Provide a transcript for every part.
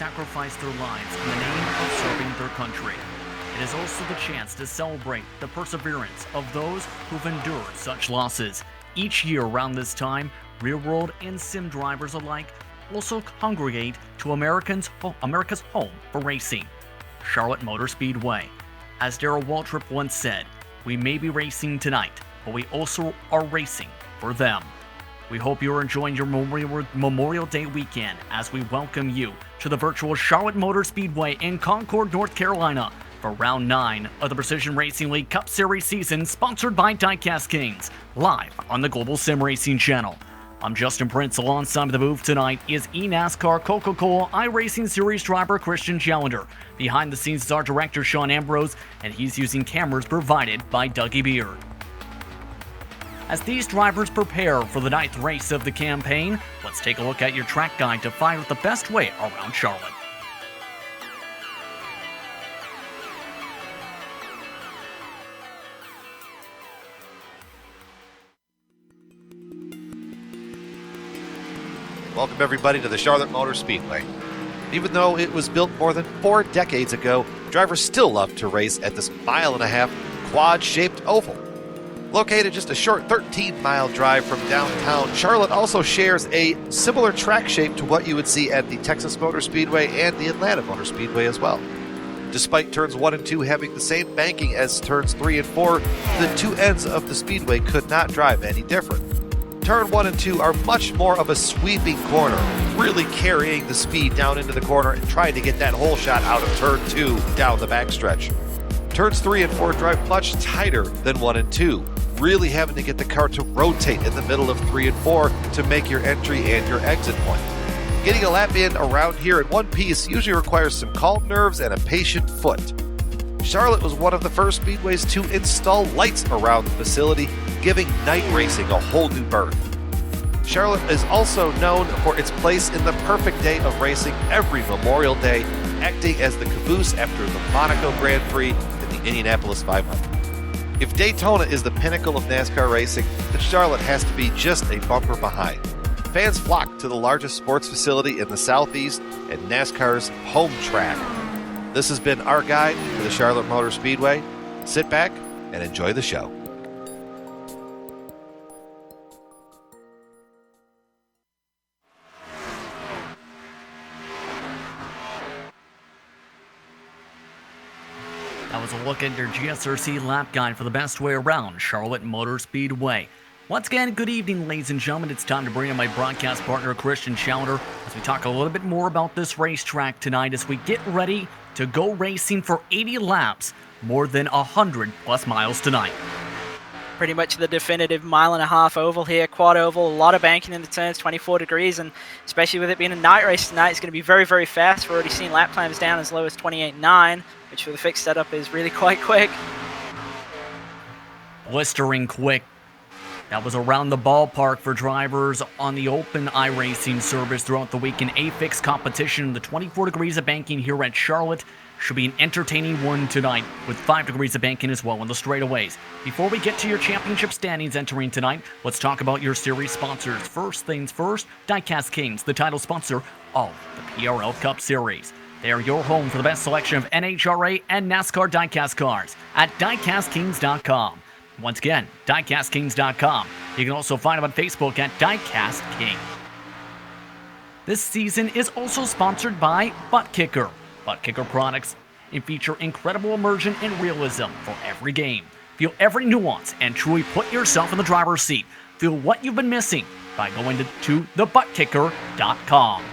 sacrificed their lives in the name of serving their country. It is also the chance to celebrate the perseverance of those who've endured such losses. Each year around this time, real-world and sim drivers alike also congregate to America's home for racing, Charlotte Motor Speedway. As Darrell Waltrip once said, "We may be racing tonight, but we also are racing for them." We hope you're enjoying your Memorial Day weekend as we welcome you to the virtual Charlotte Motor Speedway in Concord, North Carolina for Round 9 of the Precision Racing League Cup Series season, sponsored by Diecast Kings, live on the Global Sim Racing channel. I'm Justin Prince. Alongside the booth tonight is NASCAR Coca-Cola iRacing Series driver Christian Challenger. Behind the scenes is our director Sean Ambrose, and he's using cameras provided by Dougie Beard. As these drivers prepare for the 9th race of the campaign, let's take a look at your track guide to find out the best way around Charlotte. Welcome everybody to the Charlotte Motor Speedway. Even though it was built more than 4 decades ago, drivers still love to race at this 1.5-mile quad-shaped oval. Located just a short 13-mile drive from downtown, Charlotte also shares a similar track shape to what you would see at the Texas Motor Speedway and the Atlanta Motor Speedway as well. Despite turns 1 and 2 having the same banking as turns 3 and 4, the two ends of the speedway could not drive any different. Turn 1 and 2 are much more of a sweeping corner, really carrying the speed down into the corner and trying to get that hole shot out of turn 2 down the backstretch. Turns 3 and 4 drive much tighter than 1 and 2, really having to get the car to rotate in the middle of 3 and 4 to make your entry and your exit point. Getting a lap in around here in one piece usually requires some calm nerves and a patient foot. Charlotte was one of the first speedways to install lights around the facility, giving night racing a whole new berth. Charlotte is also known for its place in the perfect day of racing every Memorial Day, acting as the caboose after the Monaco Grand Prix and the Indianapolis 500. If Daytona is the pinnacle of NASCAR racing, then Charlotte has to be just a bumper behind. Fans flock to the largest sports facility in the Southeast and NASCAR's home track. This has been our guide to the Charlotte Motor Speedway. Sit back and enjoy the show. That was a look at your GSRC lap guide for the best way around Charlotte Motor Speedway. Once again, good evening, ladies and gentlemen. It's time to bring in my broadcast partner, Christian Challenger, as we talk a little bit more about this racetrack tonight as we get ready to go racing for 80 laps, more than 100 plus miles tonight. Pretty much the definitive 1.5-mile oval here, quad oval, a lot of banking in the turns, 24 degrees, and especially with it being a night race tonight, it's going to be very, very fast. We're already seeing lap times down as low as 28.9, which for the fixed setup is really quite quick. Blistering quick. That was around the ballpark for drivers on the open iRacing service throughout the week in A-Fix competition. The 24 degrees of banking here at Charlotte should be an entertaining one tonight, with 5 degrees of banking as well in the straightaways. Before we get to your championship standings entering tonight, let's talk about your series sponsors. First things first, Diecast Kings, the title sponsor of the PRL Cup Series. They are your home for the best selection of NHRA and NASCAR diecast cars at diecastkings.com. Once again, diecastkings.com. You can also find them on Facebook at Diecast King. This season is also sponsored by Butt Kicker. Butt Kicker products feature incredible immersion and realism for every game. Feel every nuance and truly put yourself in the driver's seat. Feel what you've been missing by going to thebuttkicker.com.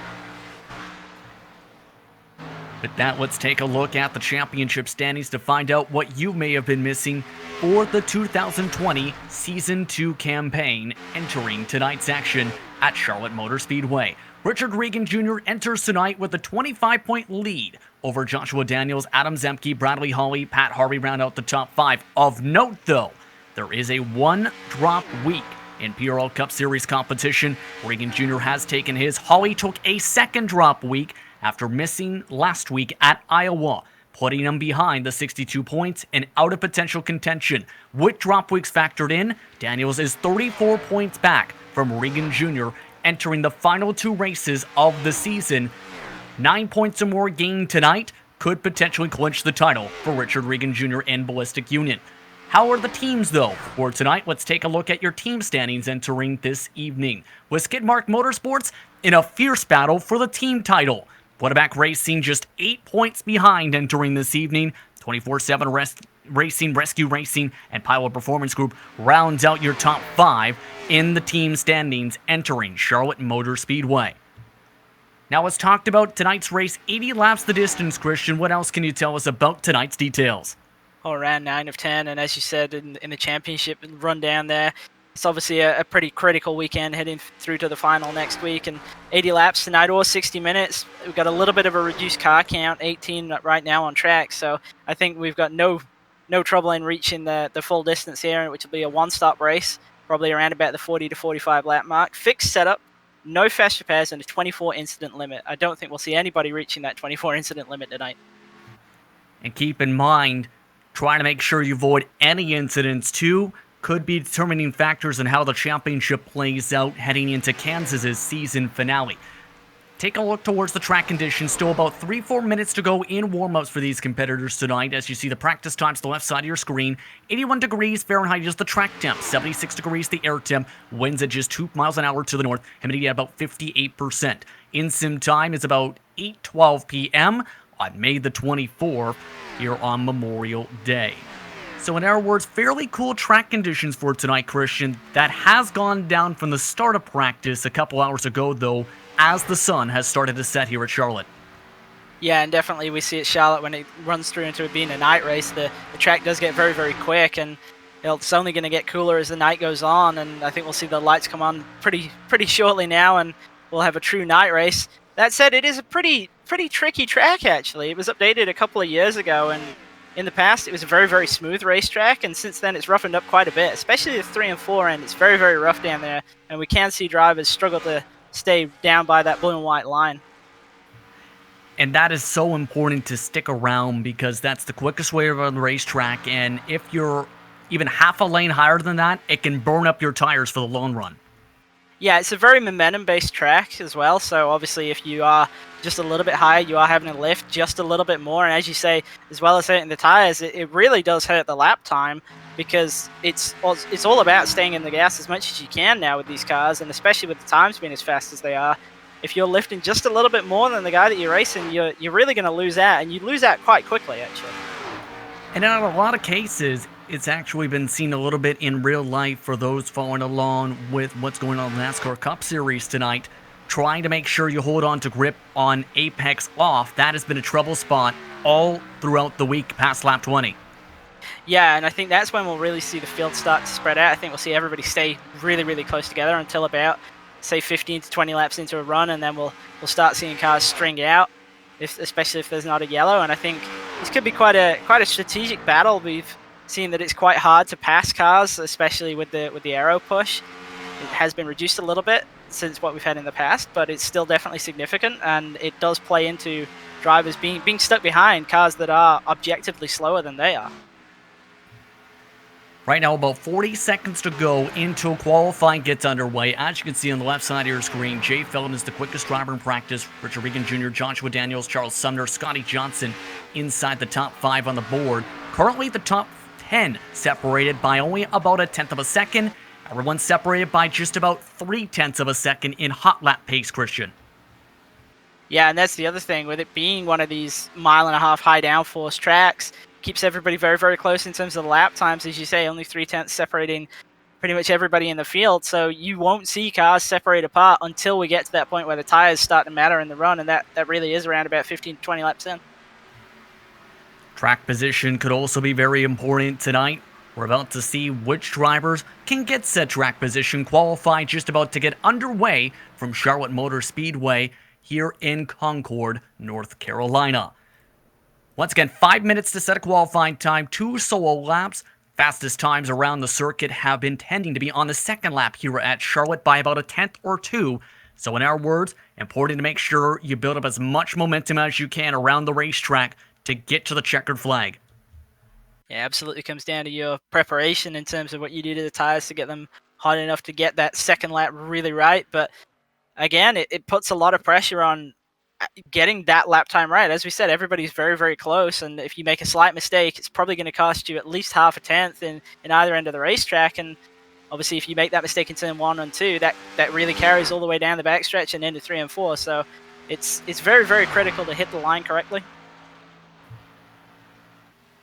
With that, let's take a look at the championship standings to find out what you may have been missing for the 2020 Season 2 campaign entering tonight's action at Charlotte Motor Speedway. Richard Regan Jr. enters tonight with a 25-point lead over Joshua Daniels, Adam Zemke, Bradley Hawley, Pat Harvey round out the top 5. Of note, though, there is a one-drop week in PRL Cup Series competition. Regan Jr. has taken his. Hawley took a second drop week after missing last week at Iowa, putting him behind the 62 points and out of potential contention. With drop weeks factored in, Daniels is 34 points back from Regan Jr., entering the final 2 races of the season 9 points or more gained tonight could potentially clinch the title for Richard Regan Jr. and Ballistic Union. How are the teams, though? For tonight, let's take a look at your team standings entering this evening. With Skidmark Motorsports in a fierce battle for the team title. Quarterback Racing just 8 points behind entering this evening. 24/7 Racing, Rescue Racing, and Pilot Performance Group rounds out your top 5 in the team standings entering Charlotte Motor Speedway. Now, as talked about tonight's race, 80 laps the distance, Christian. What else can you tell us about tonight's details? Around 9 of 10, and as you said in the championship rundown there, it's obviously a pretty critical weekend heading through to the final next week, and 80 laps tonight or 60 minutes. We've got a little bit of a reduced car count, 18 right now on track, so I think we've got no trouble in reaching the full distance here, which will be a one-stop race, probably around about the 40 to 45 lap mark. Fixed setup, no fast repairs, and a 24 incident limit. I don't think we'll see anybody reaching that 24 incident limit tonight. And keep in mind, trying to make sure you avoid any incidents too could be determining factors in how the championship plays out heading into Kansas's season finale. Take a look towards the track conditions. Still about 3-4 minutes to go in warm-ups for these competitors tonight. As you see the practice times to the left side of your screen, 81 degrees Fahrenheit is the track temp, 76 degrees the air temp, winds at just 2 miles an hour to the north, humidity at about 58%. In-sim time is about 8:12 p.m. on May the 24th here on Memorial Day. So in other words, fairly cool track conditions for tonight, Christian. That has gone down from the start of practice a couple hours ago, though, as the sun has started to set here at Charlotte. Yeah, and definitely we see at Charlotte when it runs through into it being a night race, the track does get very, very quick, and it's only going to get cooler as the night goes on, and I think we'll see the lights come on pretty shortly now, and we'll have a true night race. That said, it is a pretty tricky track, actually. It was updated a couple of years ago, and in the past it was a very, very smooth racetrack, and since then it's roughened up quite a bit, especially the 3 and 4 end. It's very, very rough down there, and we can see drivers struggle to stay down by that blue and white line. And that is so important to stick around because that's the quickest way around the racetrack, and if you're even half a lane higher than that, it can burn up your tires for the long run. Yeah, it's a very momentum-based track as well, so obviously if you are just a little bit higher, you are having to lift just a little bit more, and as you say, as well as hurting the tires, it really does hurt the lap time because it's all about staying in the gas as much as you can now with these cars, and especially with the times being as fast as they are. If you're lifting just a little bit more than the guy that you're racing, you're really going to lose out, and you lose out quite quickly, actually. And in a lot of cases, it's actually been seen a little bit in real life for those following along with what's going on in the NASCAR Cup Series tonight, trying to make sure you hold on to grip on apex off. That has been a trouble spot all throughout the week past lap 20. Yeah, and I think that's when we'll really see the field start to spread out. I think we'll see everybody stay really, really close together until about, say, 15 to 20 laps into a run, and then we'll start seeing cars string out, especially if there's not a yellow. And I think this could be quite a strategic battle. We've seen that it's quite hard to pass cars, especially with the aero push. It has been reduced a little bit since what we've had in the past, but it's still definitely significant, and it does play into drivers being stuck behind cars that are objectively slower than they are. Right now, about 40 seconds to go until qualifying gets underway. As you can see on the left side of your screen, Jay Feldman is the quickest driver in practice. Richard Regan Jr., Joshua Daniels, Charles Sumner, Scotty Johnson inside the top 5 on the board. Currently, the top 10 separated by only about 1/10 of a second. Everyone's separated by just about 3/10 of a second in hot lap pace, Christian. Yeah, and that's the other thing. With it being one of these 1.5 mile high downforce tracks, keeps everybody very, very close in terms of the lap times. As you say, only 3/10 separating pretty much everybody in the field. So you won't see cars separate apart until we get to that point where the tires start to matter in the run, and that really is around about 15 to 20 laps in. Track position could also be very important tonight. We're about to see which drivers can get said track position. Qualify just about to get underway from Charlotte Motor Speedway here in Concord, North Carolina. Once again, 5 minutes to set a qualifying time, 2 solo laps. Fastest times around the circuit have been tending to be on the second lap here at Charlotte by about 1/10 or 2. So in our words, important to make sure you build up as much momentum as you can around the racetrack to get to the checkered flag. Yeah, absolutely comes down to your preparation in terms of what you do to the tires to get them hot enough to get that second lap really right. But again, it puts a lot of pressure on getting that lap time right. As we said, everybody's very, very close, and if you make a slight mistake, it's probably going to cost you at least half a tenth in either end of the racetrack. And obviously, if you make that mistake in turn 1 and 2, that really carries all the way down the backstretch and into 3 and 4. So it's very, very critical to hit the line correctly.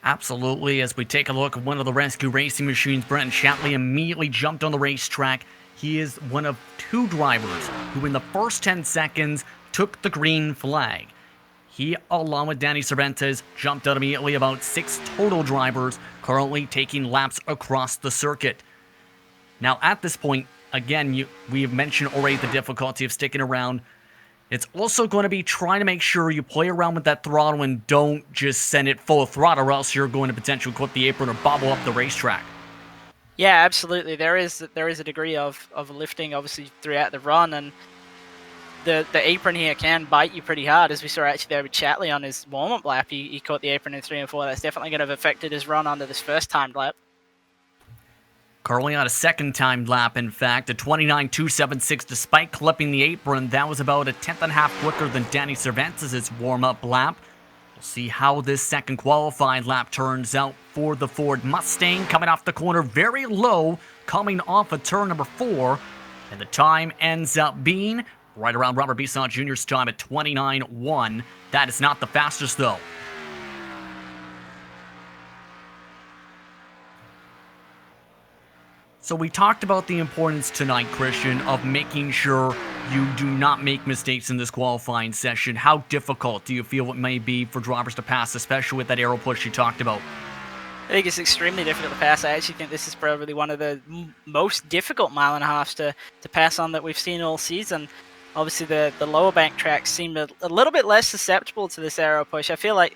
Absolutely. As we take a look at one of the rescue racing machines, Brenton Shatley immediately jumped on the racetrack. He is one of 2 drivers who in the first 10 seconds took the green flag. He, along with Danny Cervantes, jumped out immediately. About 6 total drivers currently taking laps across the circuit. Now, at this point, again, we have mentioned already the difficulty of sticking around. It's also going to be trying to make sure you play around with that throttle and don't just send it full throttle, or else you're going to potentially clip the apron or bobble up the racetrack. Yeah, absolutely. There is a degree of lifting, obviously, throughout the run, and the apron here can bite you pretty hard, as we saw actually there with Chatley on his warm-up lap. He caught the apron in 3 and 4. That's definitely going to have affected his run onto this first timed lap. Currently on a second timed lap, in fact, a 29.276, despite clipping the apron. That was about a tenth and a half quicker than Danny Cervantes' warm-up lap. We'll see how this second qualifying lap turns out for the Ford Mustang. Coming off the corner very low, coming off of turn number 4. And the time ends up being right around Robert Bisson Jr.'s time at 29.1. That is not the fastest, though. So we talked about the importance tonight, Christian, of making sure you do not make mistakes in this qualifying session. How difficult do you feel it may be for drivers to pass, especially with that aero push you talked about? I think it's extremely difficult to pass. I actually think this is probably one of the most difficult mile and a halves to pass on that we've seen all season. Obviously, the lower bank tracks seem a little bit less susceptible to this aero push. I feel like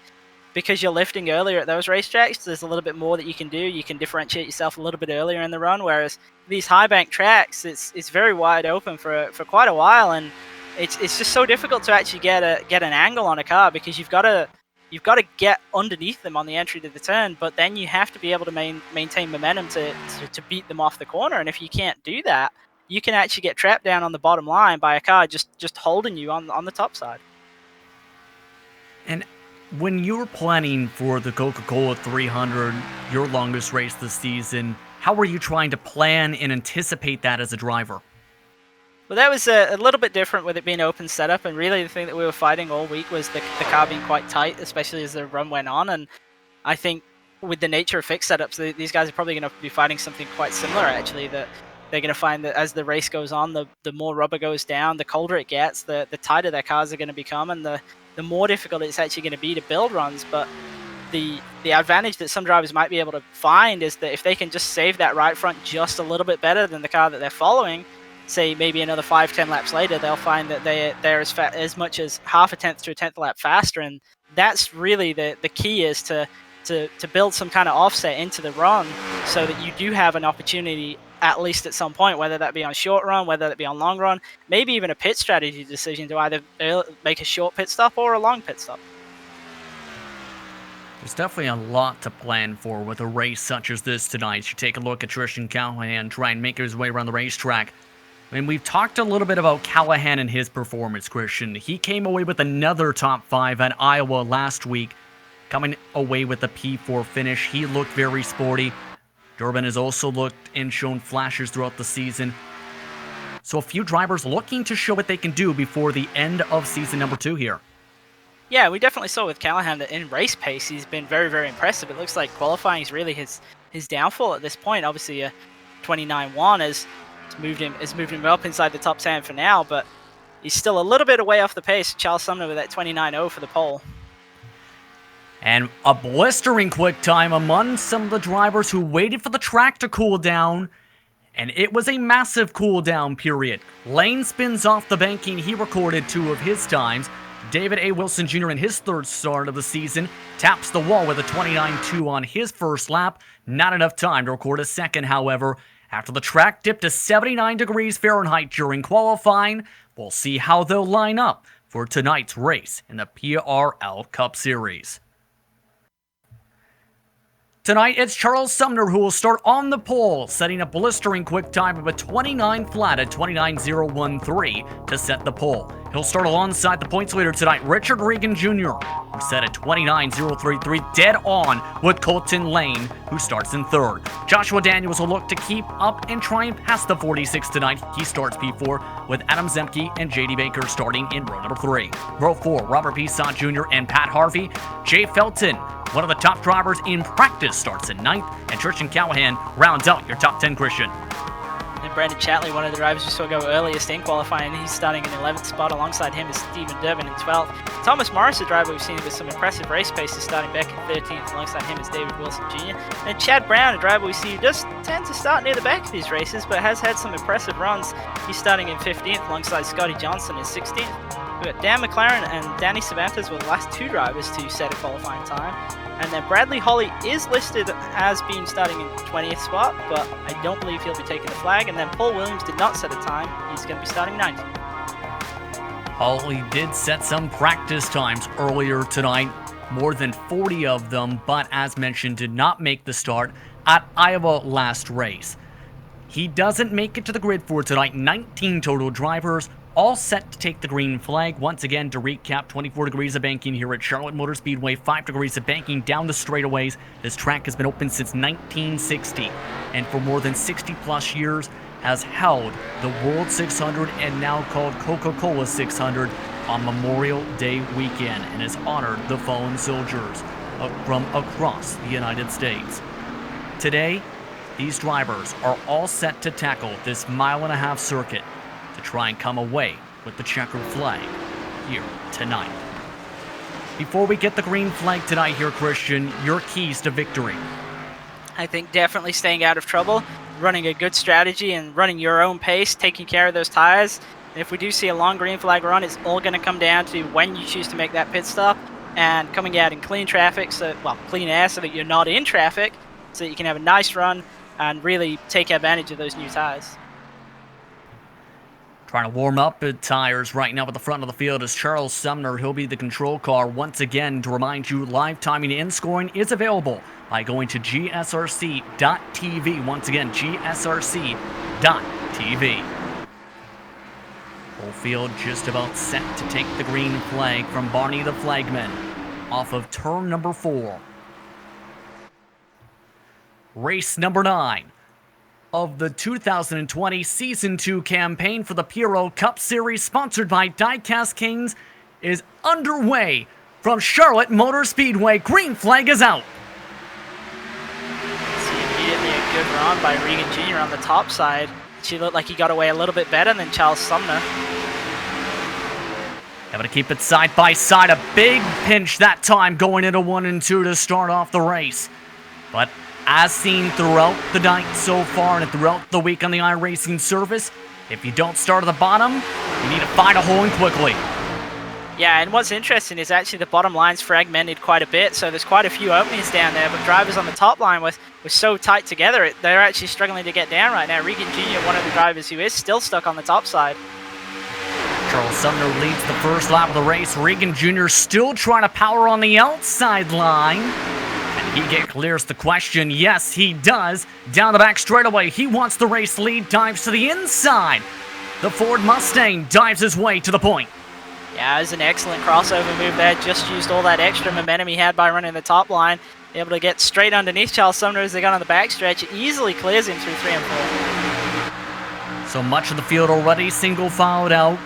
because you're lifting earlier at those racetracks, there's a little bit more that you can do. You can differentiate yourself a little bit earlier in the run, whereas these high bank tracks, it's very wide open for quite a while, and it's just so difficult to actually get an angle on a car, because you've got to get underneath them on the entry to the turn, but then you have to be able to maintain momentum to beat them off the corner. And if you can't do that, you can actually get trapped down on the bottom line by a car just holding you on the top side. And when you were planning for the Coca-Cola 300, your longest race this season, how were you trying to plan and anticipate that as a driver? Well, that was a little bit different with it being open setup, and really the thing that we were fighting all week was the car being quite tight, especially as the run went on. And I think with the nature of fixed setups, these guys are probably going to be fighting something quite similar, actually, that they're going to find that as the race goes on, the more rubber goes down, the colder it gets, the tighter their cars are going to become, and the more difficult it's actually going to be to build runs. But the advantage that some drivers might be able to find is that if they can just save that right front just a little bit better than the car that they're following, say maybe another 5-10 laps later, they'll find that they're as much as half a tenth to a tenth lap faster. And that's really the key, is to build some kind of offset into the run so that you do have an opportunity, at least at some point, whether that be on short run, whether that be on long run, maybe even a pit strategy decision to either make a short pit stop or a long pit stop. There's definitely a lot to plan for with a race such as this tonight. You take a look at Tristan Callahan try and make his way around the racetrack. And we've talked a little bit about Callahan and his performance, Christian. He came away with another top 5 at Iowa last week, coming away with a P4 finish. He looked very sporty. Durbin has also looked and shown flashes throughout the season. So a few drivers looking to show what they can do before the end of season number 2 here. Yeah, we definitely saw with Callahan that in race pace, he's been very, very impressive. It looks like qualifying is really his downfall at this point. Obviously, a 29.1 has moved him up inside the top 10 for now, but he's still a little bit away off the pace. Charles Sumner with that 29.0 for the pole. And a blistering quick time among some of the drivers who waited for the track to cool down. And it was a massive cool down period. Lane spins off the banking. He recorded 2 of his times. David A. Wilson Jr. in his 3rd start of the season taps the wall with a 29.2 on his first lap. Not enough time to record a second, however. After the track dipped to 79 degrees Fahrenheit during qualifying, we'll see how they'll line up for tonight's race in the PRL Cup Series. Tonight, it's Charles Sumner who will start on the pole, setting a blistering quick time of a 29 flat at 29.013 to set the pole. He'll start alongside the points leader tonight, Richard Regan Jr., who set a 29.033 dead on with Colton Lane, who starts in third. Joshua Daniels will look to keep up and try and pass the 46 tonight. He starts P4 with Adam Zemke and JD Baker starting in row number 3. Row 4, Robert P. Sott Jr. and Pat Harvey. Jay Felton, one of the top drivers in practice, starts in 9th, and Tristan Callahan rounds out your top 10, Christian. And Brandon Chatley, one of the drivers we saw go earliest in qualifying, he's starting in 11th spot. Alongside him is Stephen Durbin in 12th. Thomas Morris, a driver we've seen with some impressive race pace, is starting back in 13th. Alongside him is David Wilson Jr. And Chad Brown, a driver we see who does tend to start near the back of these races, but has had some impressive runs. He's starting in 15th, alongside Scotty Johnson in 16th. We've got Dan McLaren and Danny Cervantes were the last 2 drivers to set a qualifying time. And then Bradley Holly is listed as being starting in 20th spot, but I don't believe he'll be taking the flag. And then Paul Williams did not set a time. He's going to be starting 9th. Holly did set some practice times earlier tonight, more than 40 of them, but as mentioned, did not make the start at Iowa last race. He doesn't make it to the grid for tonight. 19 total drivers, all set to take the green flag. Once again, to recap, 24 degrees of banking here at Charlotte Motor Speedway, 5 degrees of banking down the straightaways. This track has been open since 1960, and for more than 60 plus years has held the World 600 and now called Coca-Cola 600 on Memorial Day weekend, and has honored the fallen soldiers from across the United States. Today, these drivers are all set to tackle this mile-and-a-half circuit to try and come away with the checkered flag here tonight. Before we get the green flag tonight here, Christian, your keys to victory. I think definitely staying out of trouble, running a good strategy and running your own pace, taking care of those tires. And if we do see a long green flag run, it's all going to come down to when you choose to make that pit stop and coming out in clean traffic, clean air, so that you're not in traffic, so that you can have a nice run and really take advantage of those new tires. Trying to warm up the tires right now at the front of the field is Charles Sumner. He'll be the control car. Once again, to remind you, live timing and scoring is available by going to gsrc.tv. Once again, gsrc.tv. Whole field just about set to take the green flag from Barney the flagman off of turn number 4. Race number 9 of the 2020 Season 2 campaign for the PRL Cup Series, sponsored by Diecast Kings, is underway from Charlotte Motor Speedway. Green flag is out. See immediately a good run by Regan Jr. on the top side. She looked like he got away a little bit better than Charles Sumner. Able to keep it side by side. A big pinch that time going into 1 and 2 to start off the race. But as seen throughout the night so far and throughout the week on the iRacing service, if you don't start at the bottom, you need to find a hole in quickly. Yeah, and what's interesting is actually the bottom line's fragmented quite a bit, so there's quite a few openings down there, but drivers on the top line were so tight together, they're actually struggling to get down right now. Regan Jr., one of the drivers who is still stuck on the top side. Charles Sumner leads the first lap of the race. Regan Jr. still trying to power on the outside line. He clears the question. Yes, he does. Down the back straightaway, he wants the race lead, dives to the inside. The Ford Mustang dives his way to the point. Yeah, it was an excellent crossover move there. Just used all that extra momentum he had by running the top line. Able to get straight underneath Charles Sumner as they got on the back stretch. It easily clears him through 3 and 4. So much of the field already single filed out.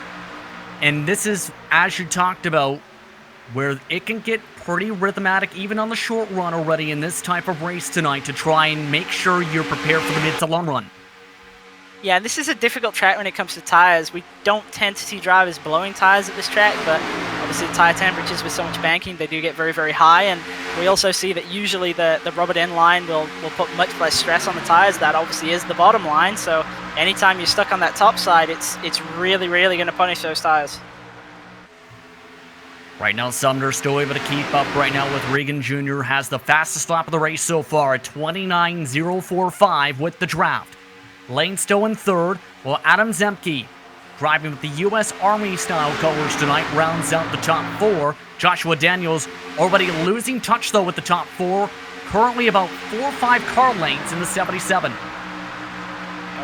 And this is, as you talked about, where it can get pretty rhythmatic even on the short run already in this type of race tonight, to try and make sure you're prepared for the mid to long run. Yeah, this is a difficult track when it comes to tires. We don't tend to see drivers blowing tires at this track, but obviously the tire temperatures with so much banking, they do get very, very high. And we also see that usually the Robert N line will put much less stress on the tires. That obviously is the bottom line. So anytime you're stuck on that top side, it's really, really going to punish those tires. Right now, Sumner still able to keep up right now with Regan Jr. Has the fastest lap of the race so far at 29.045 with the draft. Lane still in third, while Adam Zemke, driving with the U.S. Army-style colors tonight, rounds out the top 4. Joshua Daniels already losing touch, though, with the top 4. Currently about 4 or 5 car lengths in the 77.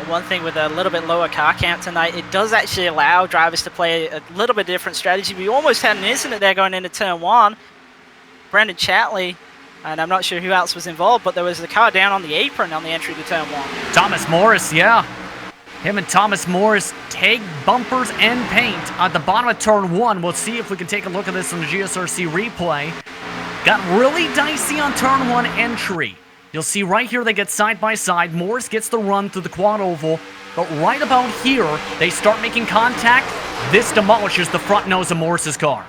one thing with a little bit lower car count tonight, it does actually allow drivers to play a little bit different strategy. We almost had an incident there going into turn 1. Brendan Chatley, and I'm not sure who else was involved, but there was the car down on the apron on the entry to turn 1. Thomas Morris, yeah. Him and Thomas Morris take bumpers and paint at the bottom of turn 1. We'll see if we can take a look at this on the GSRC replay. Got really dicey on turn 1 entry. You'll see right here they get side by side. Morris gets the run through the quad oval, but right about here, they start making contact. This demolishes the front nose of Morris's car.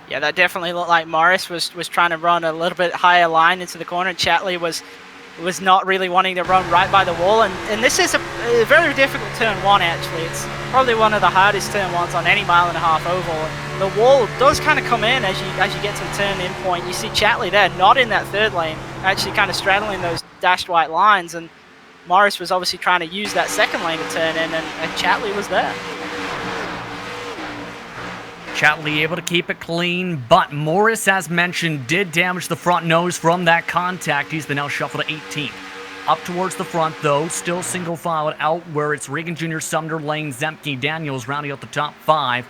Yeah, that definitely looked like Morris was trying to run a little bit higher line into the corner, and Chatley was not really wanting to run right by the wall. And this is a very difficult turn 1, actually. It's probably one of the hardest turn 1s on any mile-and-a-half oval. The wall does kind of come in as you get to the turn in point. You see Chatley there, not in that third lane, actually kind of straddling those dashed white lines, and Morris was obviously trying to use that second lane to turn in, and Chatley was there. Chatley able to keep it clean, but Morris, as mentioned, did damage the front nose from that contact. He's been now shuffled to 18th. Up towards the front, though, still single filed out where it's Regan Jr., Sumner, Lane, Zemke, Daniels rounding out the top 5.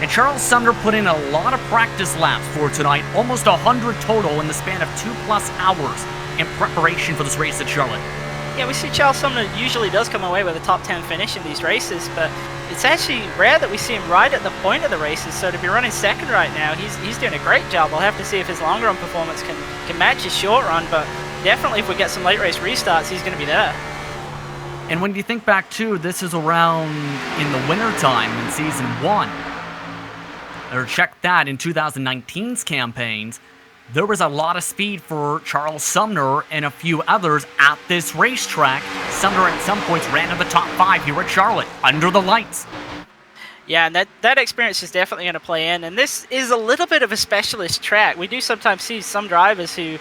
And Charles Sumner put in a lot of practice laps for tonight, almost 100 total in the span of 2+ hours in preparation for this race at Charlotte. Yeah, we see Charles Sumner usually does come away with a top 10 finish in these races, but it's actually rare that we see him right at the point of the races. So to be running second right now, he's doing a great job. We'll have to see if his long run performance can match his short run, but definitely if we get some late race restarts, he's going to be there. And when you think back too, this is around in the winter time in season 1. Or check that, in 2019's campaigns, there was a lot of speed for Charles Sumner and a few others at this racetrack. Sumner at some points ran to the top 5 here at Charlotte, under the lights. Yeah, and that experience is definitely going to play in, and this is a little bit of a specialist track. We do sometimes see some drivers who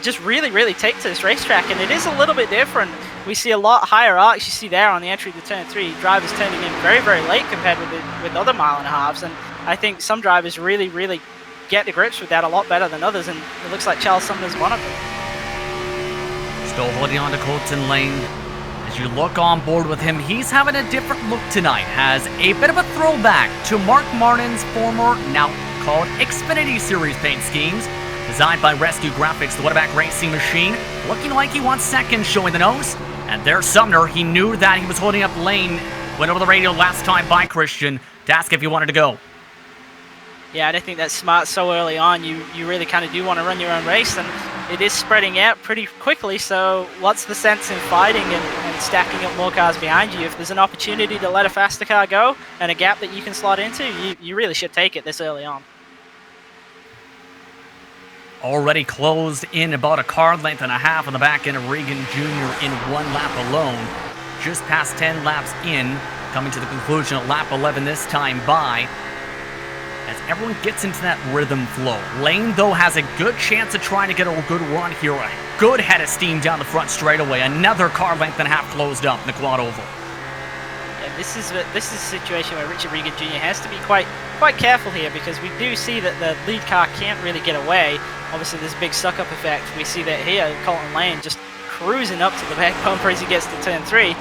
just really take to this racetrack, and it is a little bit different. We see a lot higher arcs. You see there on the entry to turn 3, drivers turning in very late compared with other mile-and-a-halves, and I think some drivers really get to grips with that a lot better than others, and it looks like Charles Sumner's one of them. Still holding on to Colton Lane. As you look on board with him, he's having a different look tonight. Has a bit of a throwback to Mark Martin's former, now called Xfinity Series paint schemes. Designed by Rescue Graphics, the Wetback Racing machine. Looking like he wants second, showing the nose. And there's Sumner. He knew that he was holding up Lane. Went over the radio last time by Christian to ask if he wanted to go. Yeah, I think that's smart so early on. You really kind of do want to run your own race, and it is spreading out pretty quickly, so what's the sense in fighting and stacking up more cars behind you? If there's an opportunity to let a faster car go and a gap that you can slot into, you really should take it this early on. Already closed in about a car length and a half on the back end of Regan Jr. in 1 lap alone. Just past 10 laps in, coming to the conclusion at lap 11 this time by. As everyone gets into that rhythm flow. Lane, though, has a good chance of trying to get a good run here. A good head of steam down the front straightaway. Another car length and a half closed up in the quad oval. Yeah, this is a situation where Richard Regan Jr. has to be quite careful here, because we do see that the lead car can't really get away. Obviously, there's a big suck-up effect. We see that here, Colton Lane just cruising up to the back bumper as he gets to turn 3.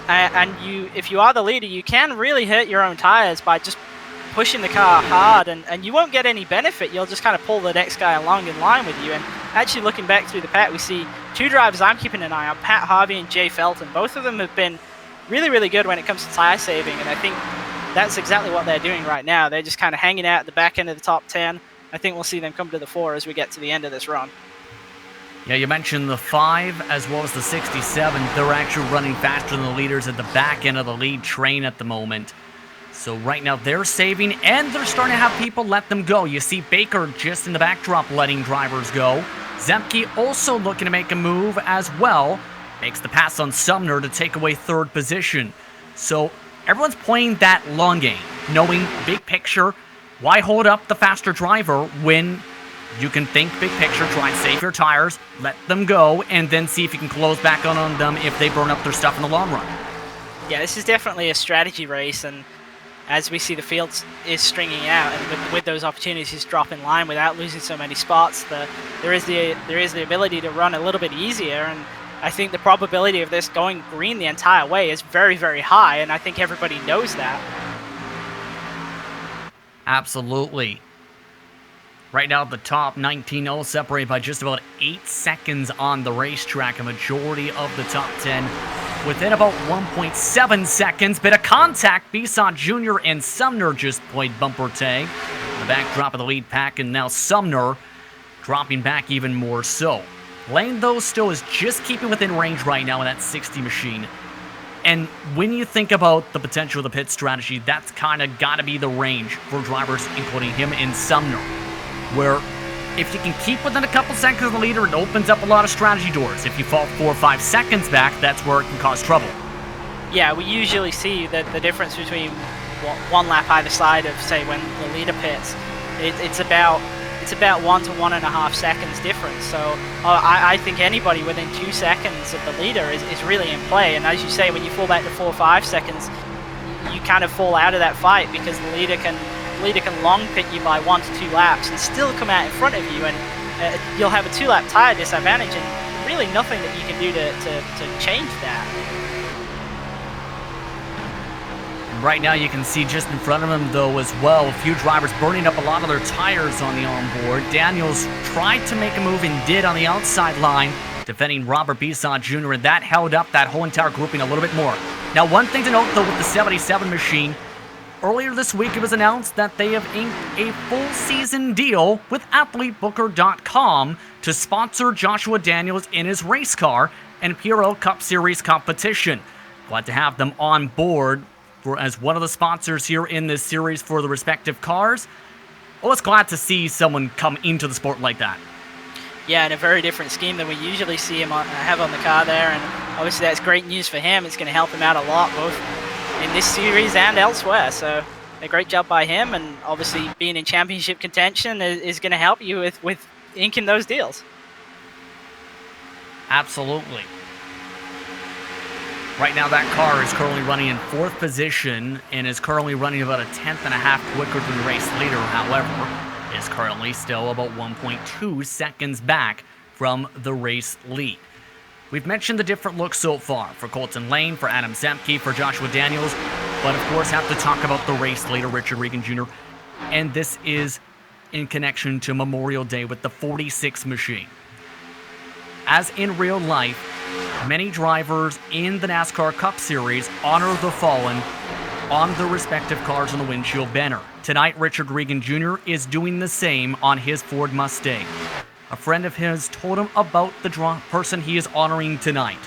And if you are the leader, you can really hurt your own tires by just pushing the car hard, and you won't get any benefit. You'll just kind of pull the next guy along in line with you. And actually looking back through the pack, we see 2 drivers I'm keeping an eye on, Pat Harvey and Jay Felton. Both of them have been really good when it comes to tire saving, and I think that's exactly what they're doing right now. They're just kind of hanging out at the back end of the top 10. I think we'll see them come to the 4 as we get to the end of this run. Yeah, you mentioned the 5 as well as the 67. They're actually running faster than the leaders at the back end of the lead train at the moment. So right now they're saving, and they're starting to have people let them go. You see Baker just in the backdrop letting drivers go. Zemke also looking to make a move as well. Makes the pass on Sumner to take away 3rd position. So everyone's playing that long game, knowing big picture. Why hold up the faster driver when you can think big picture, try and save your tires, let them go, and then see if you can close back on them if they burn up their stuff in the long run. Yeah, this is definitely a strategy race, and as we see the field is stringing out, and with those opportunities to drop in line without losing so many spots, there is the ability to run a little bit easier. And I think the probability of this going green the entire way is very, very high, and I think everybody knows that. Absolutely. Right now at the top, 19-0, separated by just about 8 seconds on the racetrack. A majority of the top 10 within about 1.7 seconds. Bit of contact. Bisson Jr. and Sumner just played bumper tag. The backdrop of the lead pack, and now Sumner dropping back even more so. Lane, though, still is just keeping within range right now in that 60 machine. And when you think about the potential of the pit strategy, that's kind of got to be the range for drivers, including him and Sumner, where if you can keep within a couple seconds of the leader, it opens up a lot of strategy doors. If you fall 4 or 5 seconds back, that's where it can cause trouble. Yeah, we usually see that the difference between one lap either side of, say, when the leader pits, it's about 1 to 1.5 seconds difference. So I think anybody within 2 seconds of the leader is really in play. And as you say, when you fall back to 4 or 5 seconds, you kind of fall out of that fight, because the leader can long pit you by 1 to 2 laps and still come out in front of you, and you'll have a 2-lap tire disadvantage, and really nothing that you can do to change that. Right now you can see just in front of him, though, as well, a few drivers burning up a lot of their tires on the onboard. Daniels tried to make a move and did on the outside line, defending Robert Bisson Jr., and that held up that whole entire grouping a little bit more. Now, one thing to note, though, with the 77 machine, earlier this week it was announced that they have inked a full season deal with AthleteBooker.com to sponsor Joshua Daniels in his race car and PRL Cup Series competition. Glad to have them on board as one of the sponsors here in this series for the respective cars. Always glad to see someone come into the sport like that. Yeah, in a very different scheme than we usually see him have on the car there, and obviously that's great news for him. It's going to help him out a lot, both in this series and elsewhere. So a great job by him, and obviously being in championship contention is going to help you with inking those deals. Absolutely. Right now that car is currently running in 4th position and is currently running about 1.5 tenths quicker than the race leader. However, is currently still about 1.2 seconds back from the race lead. We've mentioned the different looks so far for Colton Lane, for Adam Zemke, for Joshua Daniels, but of course have to talk about the race leader, Richard Regan Jr., and this is in connection to Memorial Day with the 46 machine. As in real life, many drivers in the NASCAR Cup Series honor the fallen on their respective cars on the windshield banner. Tonight, Richard Regan Jr. is doing the same on his Ford Mustang. A friend of his told him about the person he is honoring tonight.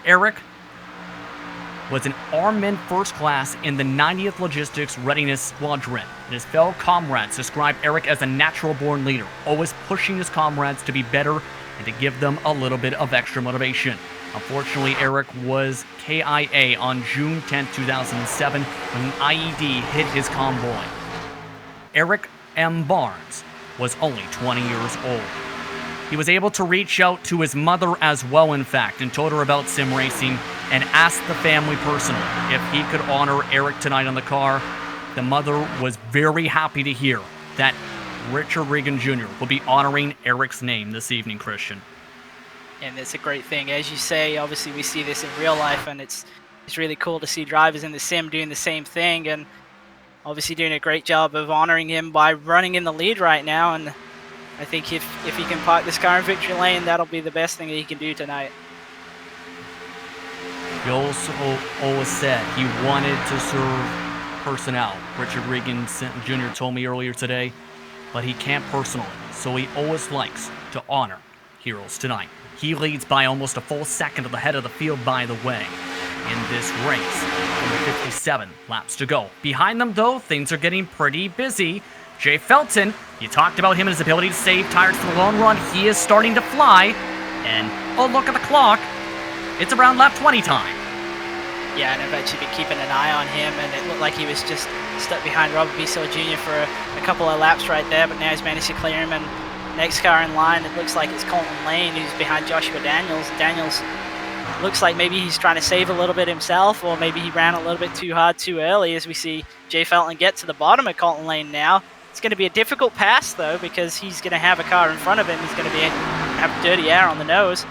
Eric was an Armament First Class in the 90th Logistics Readiness Squadron. And his fellow comrades describe Eric as a natural-born leader, always pushing his comrades to be better and to give them a little bit of extra motivation. Unfortunately, Eric was KIA on June 10, 2007, when an IED hit his convoy. Eric M. Barnes was only 20 years old. He was able to reach out to his mother as well, in fact, and told her about sim racing and asked the family personally if he could honor Eric tonight on the car. The mother was very happy to hear that Richard Regan Jr. will be honoring Eric's name this evening, Christian. And it's a great thing. As you say, obviously we see this in real life, and it's really cool to see drivers in the sim doing the same thing, and obviously doing a great job of honoring him by running in the lead right now. And I think if he can park this car in victory lane, that'll be the best thing that he can do tonight. He also always said he wanted to serve personnel. Richard Regan Jr. told me earlier today, but he can't personally, so he always likes to honor heroes tonight. He leads by almost a full second to the head of the field, by the way, in this race. Only 57 laps to go. Behind them, though, things are getting pretty busy. Jay Felton, you talked about him and his ability to save tires for the long run. He is starting to fly. And, oh, look at the clock. It's around lap 20 time. Yeah, and I've actually been keeping an eye on him, and it looked like he was just stuck behind Robert Bisson Jr. for a couple of laps right there, but now he's managed to clear him, and next car in line, it looks like it's Colton Lane, who's behind Joshua Daniels. Daniels looks like maybe he's trying to save a little bit himself, or maybe he ran a little bit too hard too early, as we see Jay Felton get to the bottom of Colton Lane now. It's going to be a difficult pass, though, because he's going to have a car in front of him. He's going to have dirty air on the nose.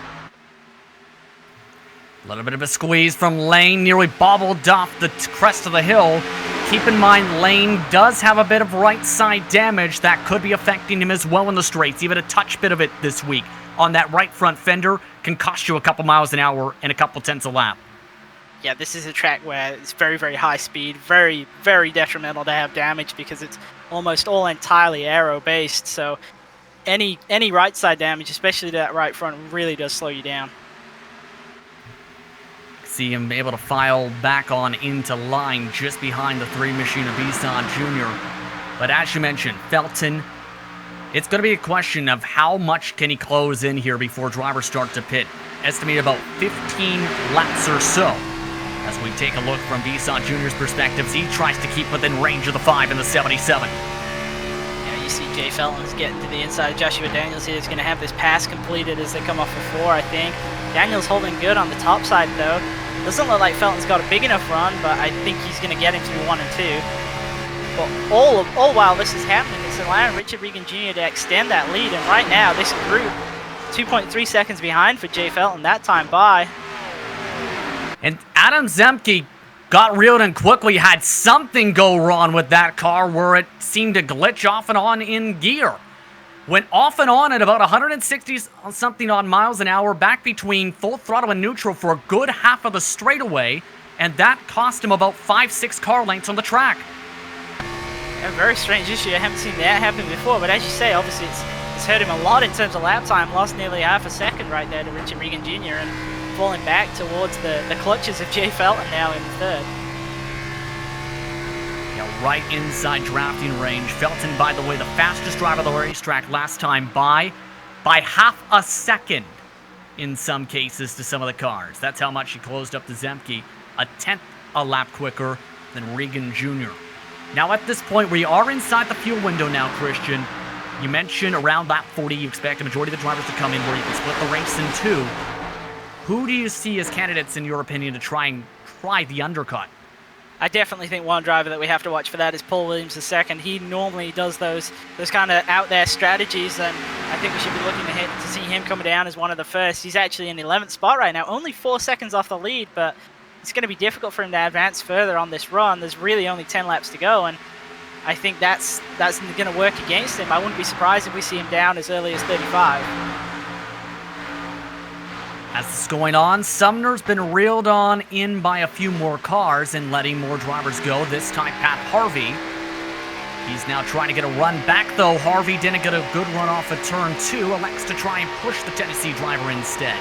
A little bit of a squeeze from Lane, nearly bobbled off the crest of the hill. Keep in mind, Lane does have a bit of right side damage that could be affecting him as well in the straights. Even a touch bit of it this week on that right front fender can cost you a couple miles an hour and a couple tenths a lap. Yeah, this is a track where it's very, very high speed, very, very detrimental to have damage because it's almost all entirely aero-based. So any right side damage, especially to that right front, really does slow you down. See him able to file back on into line just behind the three machine of Bisson Jr. But as you mentioned, Felton, it's going to be a question of how much can he close in here before drivers start to pit. Estimate about 15 laps or so. As we take a look from Bisson Jr.'s perspective, he tries to keep within range of the 5 in the 77. Yeah, you see Jay Felton's getting to the inside of Joshua Daniels here. He's going to have this pass completed as they come off the 4, I think. Daniels holding good on the top side, though. Doesn't look like Felton's got a big enough run, but I think he's going to get him through 1 and 2. But all while this is happening, it's allowing Richard Regan Jr. to extend that lead. And right now, this group, 2.3 seconds behind for Jay Felton that time by. And Adam Zemke got reeled in quickly, had something go wrong with that car where it seemed to glitch off and on in gear. Went off and on at about 160 something odd miles an hour back between full throttle and neutral for a good half of the straightaway, and that cost him about 5-6 car lengths on the track. A very strange issue. I haven't seen that happen before, but as you say, obviously it's hurt him a lot in terms of lap time. Lost nearly half a second right there to Richard Regan Jr. and falling back towards the clutches of Jay Felton now in third. Right inside drafting range. Felton, by the way, the fastest driver of the racetrack last time by half a second in some cases to some of the cars. That's how much he closed up to Zemke, a tenth a lap quicker than Regan Jr. Now at this point, we are inside the fuel window now, Christian. You mentioned around lap 40, you expect a majority of the drivers to come in where you can split the race in two. Who do you see as candidates, in your opinion, to try the undercut? I definitely think one driver that we have to watch for that is Paul Williams II. He normally does those kind of out there strategies, and I think we should be looking to see him coming down as one of the first. He's actually in the 11th spot right now, only 4 seconds off the lead, but it's going to be difficult for him to advance further on this run. There's really only 10 laps to go, and I think that's going to work against him. I wouldn't be surprised if we see him down as early as 35. As this is going on, Sumner's been reeled on in by a few more cars and letting more drivers go. This time, Pat Harvey. He's now trying to get a run back, though. Harvey didn't get a good run off of turn 2. Elects to try and push the Tennessee driver instead.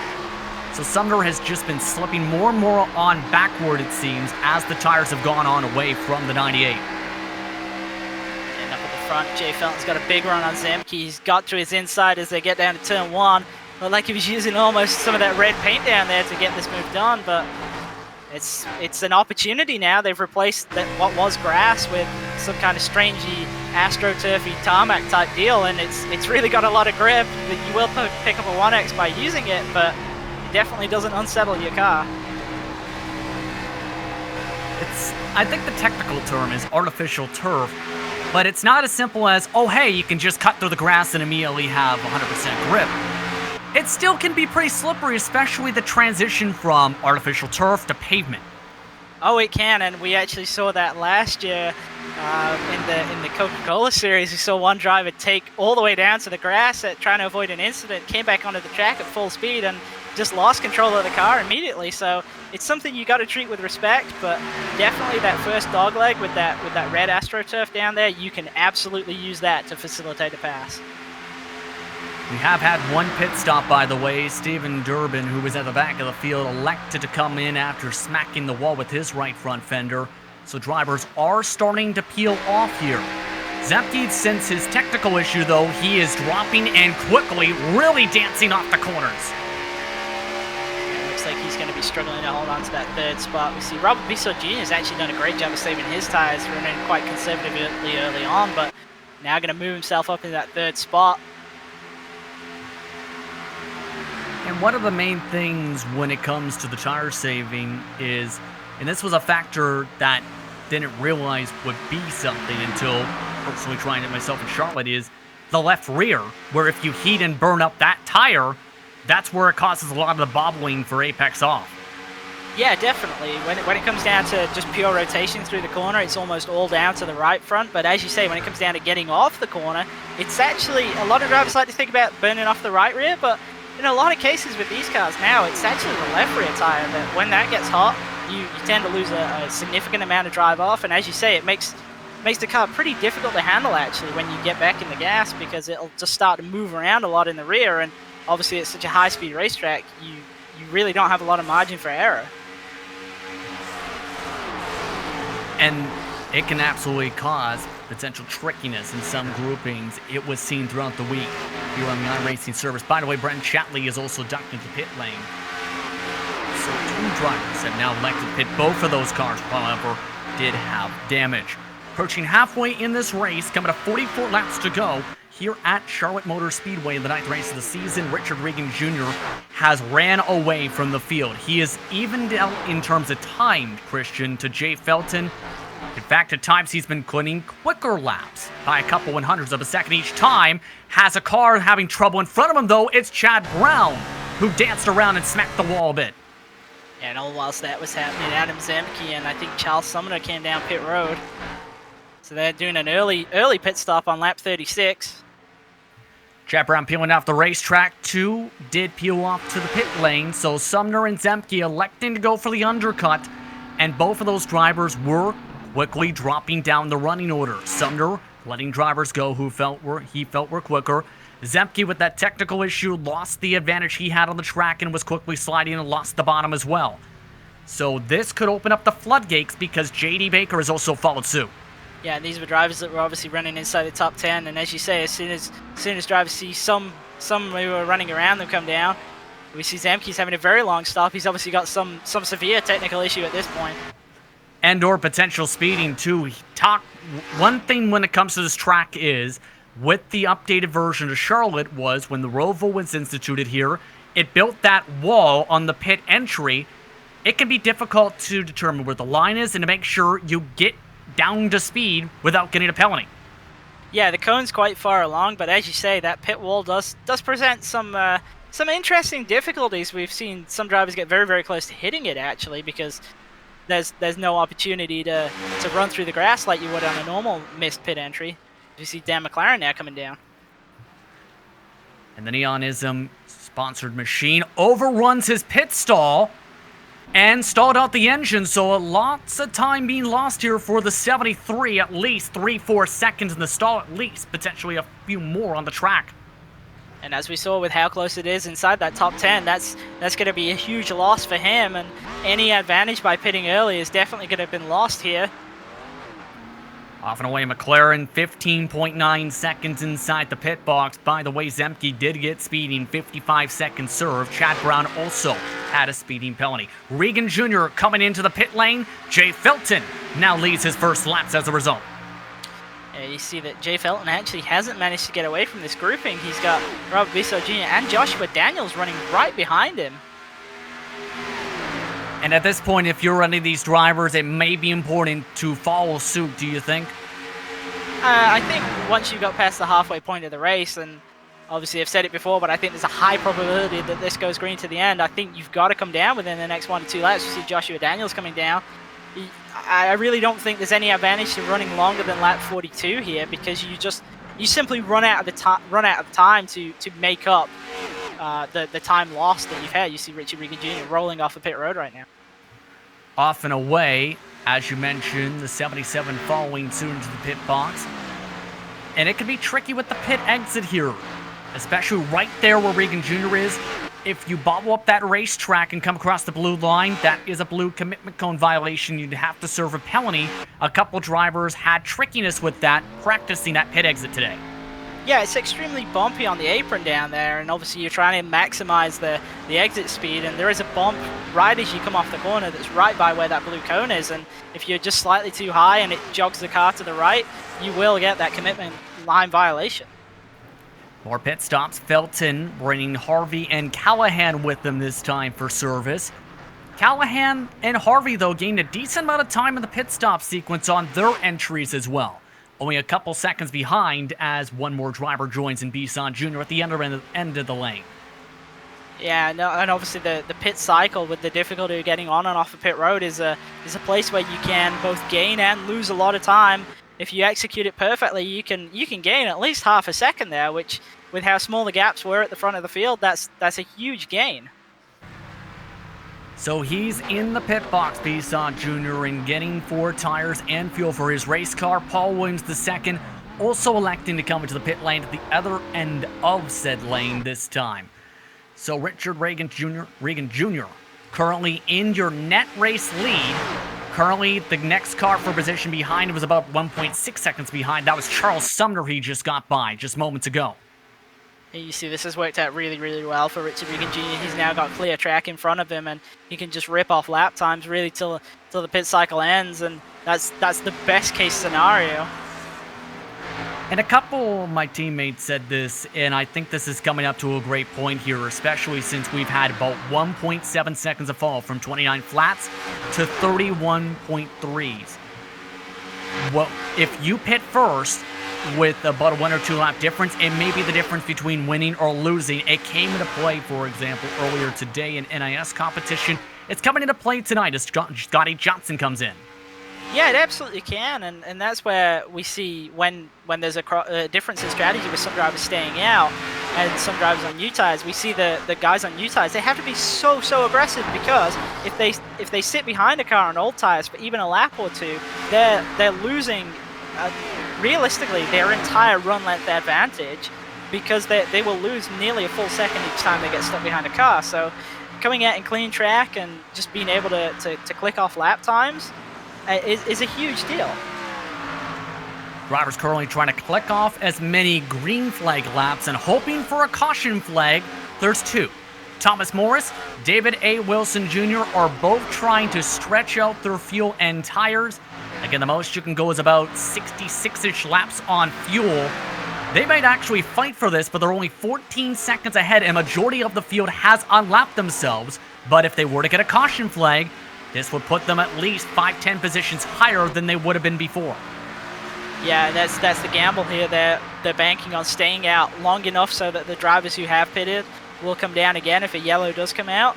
So Sumner has just been slipping more and more on backward, it seems, as the tires have gone on away from the 98. And up at the front, Jay Felton's got a big run on Zemke. He's got to his inside as they get down to turn 1. Looked like he was using almost some of that red paint down there to get this move done, but it's an opportunity now. They've replaced what was grass with some kind of strangey astroturfy tarmac type deal, and it's really got a lot of grip. You will pick up a 1X by using it, but it definitely doesn't unsettle your car. I think the technical term is artificial turf, but it's not as simple as, oh hey, you can just cut through the grass and immediately have 100% grip. It still can be pretty slippery, especially the transition from artificial turf to pavement. Oh, it can, and we actually saw that last year in the Coca-Cola series. We saw one driver take all the way down to the grass trying to avoid an incident, came back onto the track at full speed, and just lost control of the car immediately. So it's something you got to treat with respect, but definitely that first dogleg with that red AstroTurf down there, you can absolutely use that to facilitate a pass. We have had one pit stop, by the way. Steven Durbin, who was at the back of the field, elected to come in after smacking the wall with his right front fender. So drivers are starting to peel off here. Zemke, since his technical issue, though, he is dropping and quickly really dancing off the corners. It looks like he's going to be struggling to hold on to that third spot. We see Robert Bissell Jr. has actually done a great job of saving his tires, running quite conservatively early on, but now going to move himself up into that third spot. And one of the main things when it comes to the tire saving is, and this was a factor that didn't realize would be something until personally trying it myself in Charlotte, is the left rear, where if you heat and burn up that tire, that's where it causes a lot of the bobbling for apex off. Yeah, definitely. When it comes down to just pure rotation through the corner, it's almost all down to the right front. But as you say, when it comes down to getting off the corner, it's actually, a lot of drivers like to think about burning off the right rear, but in a lot of cases with these cars now, it's actually the left rear tire that when that gets hot, you tend to lose a significant amount of drive off. And as you say, it makes the car pretty difficult to handle actually when you get back in the gas, because it'll just start to move around a lot in the rear. And obviously it's such a high-speed racetrack, you really don't have a lot of margin for error. And it can absolutely cause potential trickiness in some groupings. It was seen throughout the week here on the iRacing service. By the way, Brenton Chatley is also ducked into pit lane. So 2 drivers have now elected to pit. Both of those cars, however, did have damage. Approaching halfway in this race, coming to 44 laps to go here at Charlotte Motor Speedway in the 9th race of the season. Richard Regan Jr. has ran away from the field. He is evened out in terms of time, Christian, to Jay Felton. In fact, at times he's been cleaning quicker laps by a couple 100ths of a second each time. Has a car having trouble in front of him, though. It's Chad Brown, who danced around and smacked the wall a bit. And all whilst that was happening, Adam Zemke and I think Charles Sumner came down pit road. So they're doing an early pit stop on lap 36. Chad Brown peeling off the racetrack. 2 did peel off to the pit lane, so Sumner and Zemke electing to go for the undercut. And both of those drivers were quickly dropping down the running order. Sumner letting drivers go who he felt were quicker. Zemke, with that technical issue, lost the advantage he had on the track and was quickly sliding and lost the bottom as well. So this could open up the floodgates because J.D. Baker has also followed suit. Yeah, and these were drivers that were obviously running inside the top 10. And as you say, as soon as drivers see some who were running around them come down, we see Zemke's having a very long stop. He's obviously got some severe technical issue at this point. And or potential speeding too. One thing when it comes to this track is, with the updated version of Charlotte, was when the Roval was instituted here, it built that wall on the pit entry. It can be difficult to determine where the line is and to make sure you get down to speed without getting a penalty. Yeah, the cone's quite far along, but as you say, that pit wall does present some interesting difficulties. We've seen some drivers get very, very close to hitting it actually, because there's no opportunity to run through the grass like you would on a normal missed pit entry. You see Dan McLaren now coming down. And the Neonism sponsored machine overruns his pit stall and stalled out the engine, so lots of time being lost here for the 73, at least 3-4 seconds in the stall, at least potentially a few more on the track. And as we saw with how close it is inside that top 10, that's going to be a huge loss for him, and any advantage by pitting early is definitely going to have been lost here. Off and away, McLaren, 15.9 seconds inside the pit box. By the way, Zemke did get speeding, 55-second serve. Chad Brown also had a speeding penalty. Regan Jr. coming into the pit lane. Jay Felton now leads his first laps as a result. You see that Jay Felton actually hasn't managed to get away from this grouping. He's got Robert Bissell Jr. and Joshua Daniels running right behind him. And at this point, if you're any of these drivers, it may be important to follow suit, do you think? I think once you got past the halfway point of the race, and obviously I've said it before, but I think there's a high probability that this goes green to the end. I think you've got to come down within the next 1 to 2 laps. You see Joshua Daniels coming down. I really don't think there's any advantage to running longer than lap 42 here, because you simply run out of time to make up the time lost that you've had. You see Richard Regan Jr. rolling off the pit road right now. Off and away, as you mentioned, the 77 following soon to the pit box. And it can be tricky with the pit exit here, especially right there where Regan Jr. is. If you bobble up that racetrack and come across the blue line, that is a blue commitment cone violation. You'd have to serve a penalty. A couple drivers had trickiness with that, practicing that pit exit today. Yeah, it's extremely bumpy on the apron down there, and obviously you're trying to maximize the exit speed, and there is a bump right as you come off the corner that's right by where that blue cone is, and if you're just slightly too high and it jogs the car to the right, you will get that commitment line violation. More pit stops. Felton bringing Harvey and Callahan with them this time for service. Callahan and Harvey, though, gained a decent amount of time in the pit stop sequence on their entries as well. Only a couple seconds behind as one more driver joins in Bisson Jr. at the end of the lane. Yeah, no, and obviously the pit cycle with the difficulty of getting on and off a pit road is a place where you can both gain and lose a lot of time. If you execute it perfectly, you can gain at least half a second there, which with how small the gaps were at the front of the field, that's a huge gain. So he's in the pit box, Bisson Jr., and getting 4 tires and fuel for his race car. Paul Williams II also electing to come into the pit lane at the other end of said lane this time. So Richard Regan Jr. currently in your net race lead. Currently, the next car for position behind was about 1.6 seconds behind. That was Charles Sumner he just got by just moments ago. You see, this has worked out really, really well for Richard Regan Jr. He's now got clear track in front of him, and he can just rip off lap times really till the pit cycle ends, and that's the best case scenario. And a couple of my teammates said this, and I think this is coming up to a great point here, especially since we've had about 1.7 seconds of fall from 29 flats to 31.3s. Well, if you pit first with about a 1 or 2 lap difference, it may be the difference between winning or losing. It came into play, for example, earlier today in NIS competition. It's coming into play tonight as Scotty Johnson comes in. Yeah, it absolutely can, and that's where we see when there's a difference in strategy with some drivers staying out and some drivers on new tires. We see the guys on new tires, they have to be so aggressive, because if they sit behind a car on old tires for even a lap or two, they're losing realistically their entire run length advantage, because they will lose nearly a full second each time they get stuck behind a car. So coming out in clean track and just being able to click off lap times is a huge deal. Drivers currently trying to click off as many green flag laps and hoping for a caution flag. There's 2. Thomas Morris, David A. Wilson Jr. are both trying to stretch out their fuel and tires. Again, the most you can go is about 66-ish laps on fuel. They might actually fight for this, but they're only 14 seconds ahead, and majority of the field has unlapped themselves. But if they were to get a caution flag, this would put them at least 5-10 positions higher than they would have been before. Yeah, that's the gamble here. They're banking on staying out long enough so that the drivers who have pitted will come down again if a yellow does come out.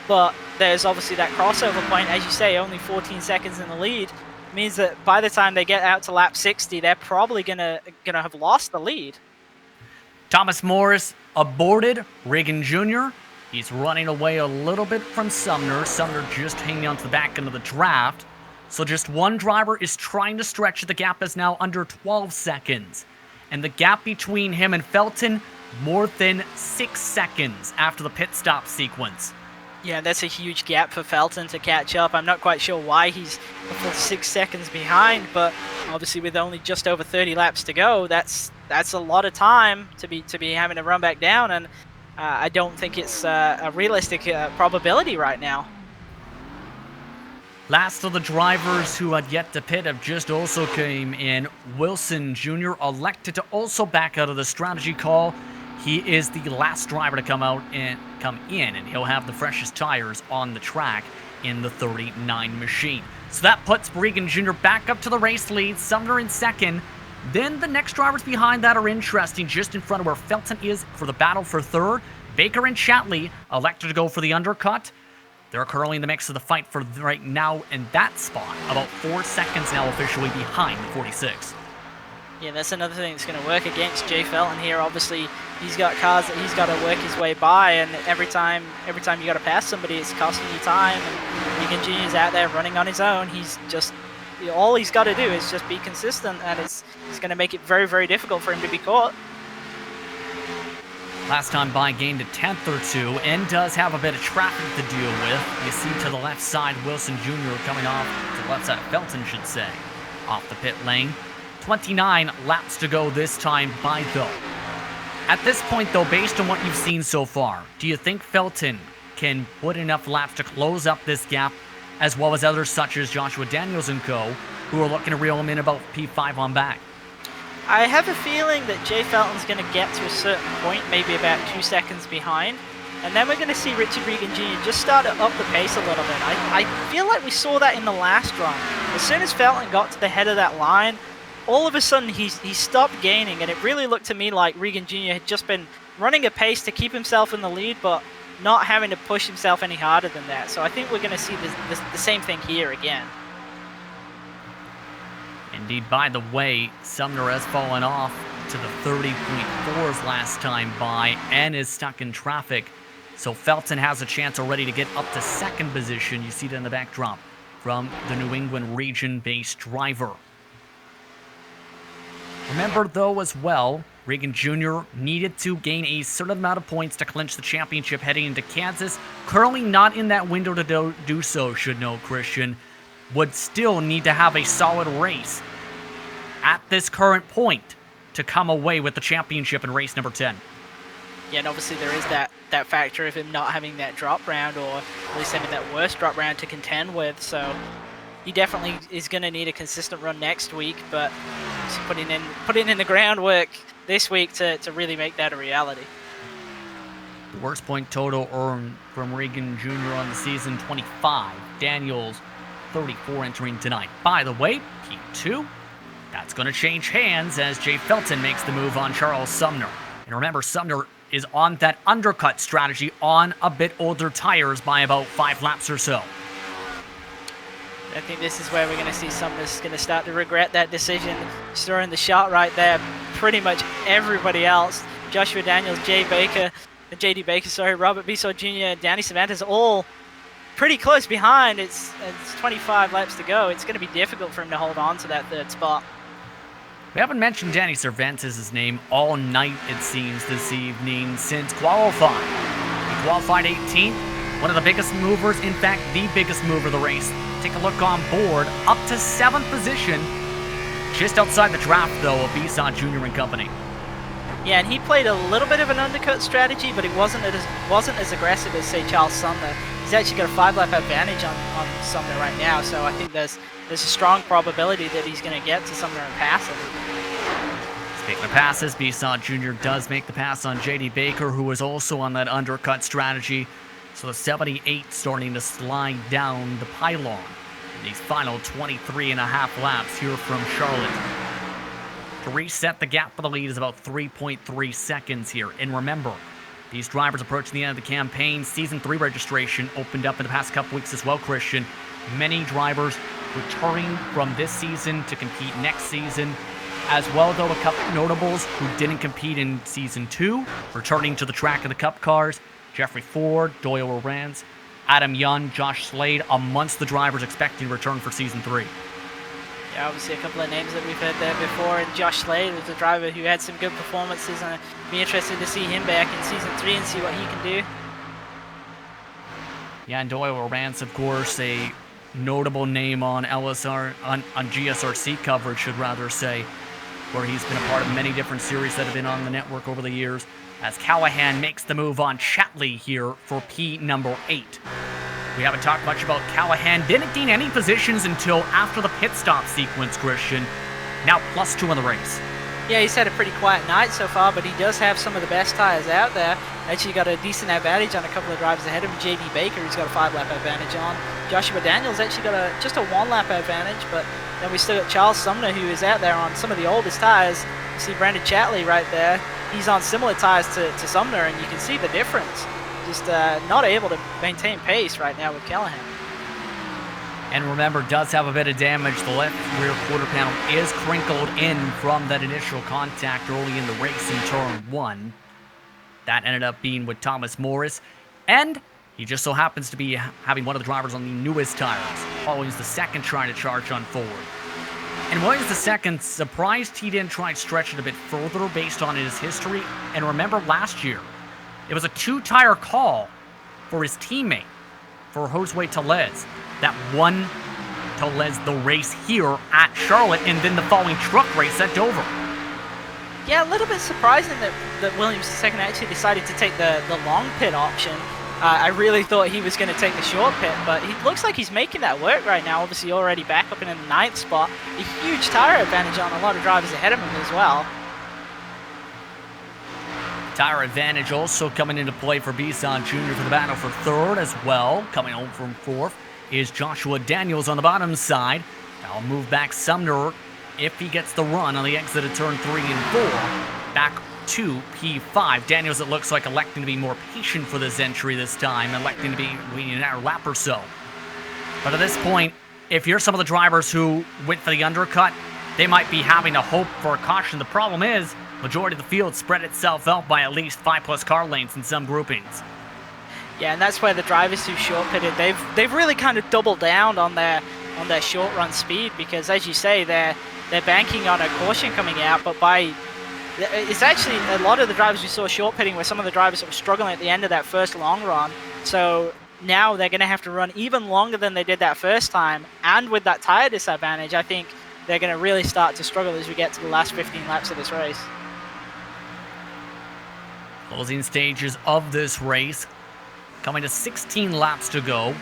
But there's obviously that crossover point, as you say, only 14 seconds in the lead. Means that by the time they get out to lap 60, they're probably gonna have lost the lead. Thomas Morris aborted Regan Jr. He's running away a little bit from Sumner. Sumner just hanging on to the back end of the draft. So just one driver is trying to stretch. The gap is now under 12 seconds. And the gap between him and Felton, more than 6 seconds after the pit stop sequence. Yeah, that's a huge gap for Felton to catch up. I'm not quite sure why he's a full 6 seconds behind, but obviously with only just over 30 laps to go, that's a lot of time to be having to run back down, and I don't think it's a realistic probability right now. Last of the drivers who had yet to pit have just also came in. Wilson Jr. elected to also back out of the strategy call. He is the last driver to come in, and he'll have the freshest tires on the track in the 39 machine. So that puts Regan Jr. back up to the race lead, Sumner in second. Then the next drivers behind that are interesting, just in front of where Felton is for the battle for third. Baker and Chatley elected to go for the undercut. They're currently in the mix of the fight for right now in that spot, about 4 seconds now officially behind the 46. Yeah, that's another thing that's going to work against Jay Felton here. Obviously, he's got cars that he's got to work his way by, and every time you got to pass somebody, it's costing you time. And Regan Jr. is out there running on his own. He's just all he's got to do is just be consistent, and it's going to make it very, very difficult for him to be caught. Last time by gained a 10th or 2 and does have a bit of traffic to deal with. You see to the left side Wilson Jr. coming off to the left side of Felton, should say, off the pit lane. 29 laps to go this time by though. At this point though, based on what you've seen so far, do you think Felton can put enough laps to close up this gap, as well as others such as Joshua Daniels and co, who are looking to reel him in about P5 on back? I have a feeling that Jay Felton's going to get to a certain point, maybe about 2 seconds behind, and then we're going to see Richard Regan Jr. just start to up the pace a little bit. I feel like we saw that in the last run. As soon as Felton got to the head of that line, all of a sudden he stopped gaining, and it really looked to me like Regan Jr. had just been running a pace to keep himself in the lead, but not having to push himself any harder than that. So I think we're going to see the same thing here again. Indeed, by the way, Sumner has fallen off to the 30.4s last time by and is stuck in traffic. So Felton has a chance already to get up to second position. You see it in the backdrop from the New England region-based driver. Remember, though, as well, Regan Jr. needed to gain a certain amount of points to clinch the championship heading into Kansas. Currently not in that window to do so, should know Christian. Would still need to have a solid race at this current point to come away with the championship in race number 10. Yeah, and obviously there is that factor of him not having that drop round, or at least having that worst drop round to contend with. So he definitely is going to need a consistent run next week, but he's putting in the groundwork this week to really make that a reality. The worst point total earned from Regan Jr. on the season, 25. Daniels, 34 entering tonight. By the way, P2, that's going to change hands as Jay Felton makes the move on Charles Sumner. And remember, Sumner is on that undercut strategy on a bit older tires by about 5 laps or so. I think this is where we're going to see Sumner's going to start to regret that decision. He's throwing the shot right there. Pretty much everybody else, Joshua Daniels, JD Baker, Robert Bisson Jr., Danny Cervantes, all pretty close behind. It's 25 laps to go. It's going to be difficult for him to hold on to that third spot. We haven't mentioned Danny Cervantes' name all night, it seems, this evening since qualifying. He qualified 18th, one of the biggest movers, in fact, the biggest mover of the race. Take a look on board, up to 7th position, just outside the draft, though, of Bisson Jr. and company. Yeah, and he played a little bit of an undercut strategy, but it wasn't as aggressive as, say, Charles Sumner. He's actually got a 5-lap advantage on Sumner right now, so I think there's a strong probability that he's going to get to Sumner and pass him. Speaking of passes, Bisson Jr. does make the pass on JD Baker, who was also on that undercut strategy. So the 78 starting to slide down the pylon in these final 23.5 laps here from Charlotte. To reset the gap for the lead is about 3.3 seconds here. And remember, these drivers approaching the end of the campaign. Season 3 registration opened up in the past couple weeks as well, Christian. Many drivers returning from this season to compete next season. As well, though, a couple notables who didn't compete in Season 2, returning to the track of the Cup cars. Jeffrey Ford, Doyle Lorenz, Adam Young, Josh Slade, amongst the drivers expecting to return for Season 3. Yeah, obviously a couple of names that we've heard there before, and Josh Slade was a driver who had some good performances, and I'd be interested to see him back in Season 3 and see what he can do. Yeah, and Doyle Lorenz, of course, a notable name on LSR, on GSRC coverage, should rather say, where he's been a part of many different series that have been on the network over the years, as Callahan makes the move on Chatley here for P number 8. We haven't talked much about Callahan. Didn't gain any positions until after the pit stop sequence, Christian. Now +2 in the race. Yeah, he's had a pretty quiet night so far, but he does have some of the best tires out there. Actually got a decent advantage on a couple of drivers ahead of him. JD Baker, he's got a 5-lap advantage on. Joshua Daniels actually got just a 1-lap advantage, but then we still got Charles Sumner, who is out there on some of the oldest tires. You see Brandon Chatley right there. He's on similar tires to Sumner, and you can see the difference. Just not able to maintain pace right now with Callahan. And remember, does have a bit of damage. The left rear quarter panel is crinkled in from that initial contact early in the race in turn 1. That ended up being with Thomas Morris. And he just so happens to be having one of the drivers on the newest tires. Williams the second trying to charge on forward. And Williams the second, surprised he didn't try and stretch it a bit further based on his history. And remember last year, it was a 2-tire call for his teammate, for Josue Tellez, that won Tellez the race here at Charlotte and then the following truck race at Dover. Yeah, a little bit surprising that Williams II actually decided to take the long pit option. I really thought he was going to take the short pit, but he looks like he's making that work right now. Obviously already back up in the 9th spot. A huge tire advantage on a lot of drivers ahead of him as well. Tire advantage also coming into play for Bisson Jr. for the battle for 3rd as well. Coming home from 4th is Joshua Daniels on the bottom side. I'll move back Sumner if he gets the run on the exit of turn 3 and 4. Back to P5. Daniels, it looks like, electing to be more patient for this entry this time, electing to be waiting an hour lap or so. But at this point, if you're some of the drivers who went for the undercut, they might be having to hope for a caution. The problem is, majority of the field spread itself out by at least 5+ car lengths in some groupings. Yeah, and that's where the drivers who short pitted, they've really kind of doubled down on their short run speed, because as you say, they're banking on a caution coming out, but it's actually a lot of the drivers we saw short pitting were some of the drivers that were struggling at the end of that first long run. So now they're going to have to run even longer than they did that first time, and with that tire disadvantage, I think they're going to really start to struggle as we get to the last 15 laps of this race. Closing stages of this race, coming to 16 laps to go.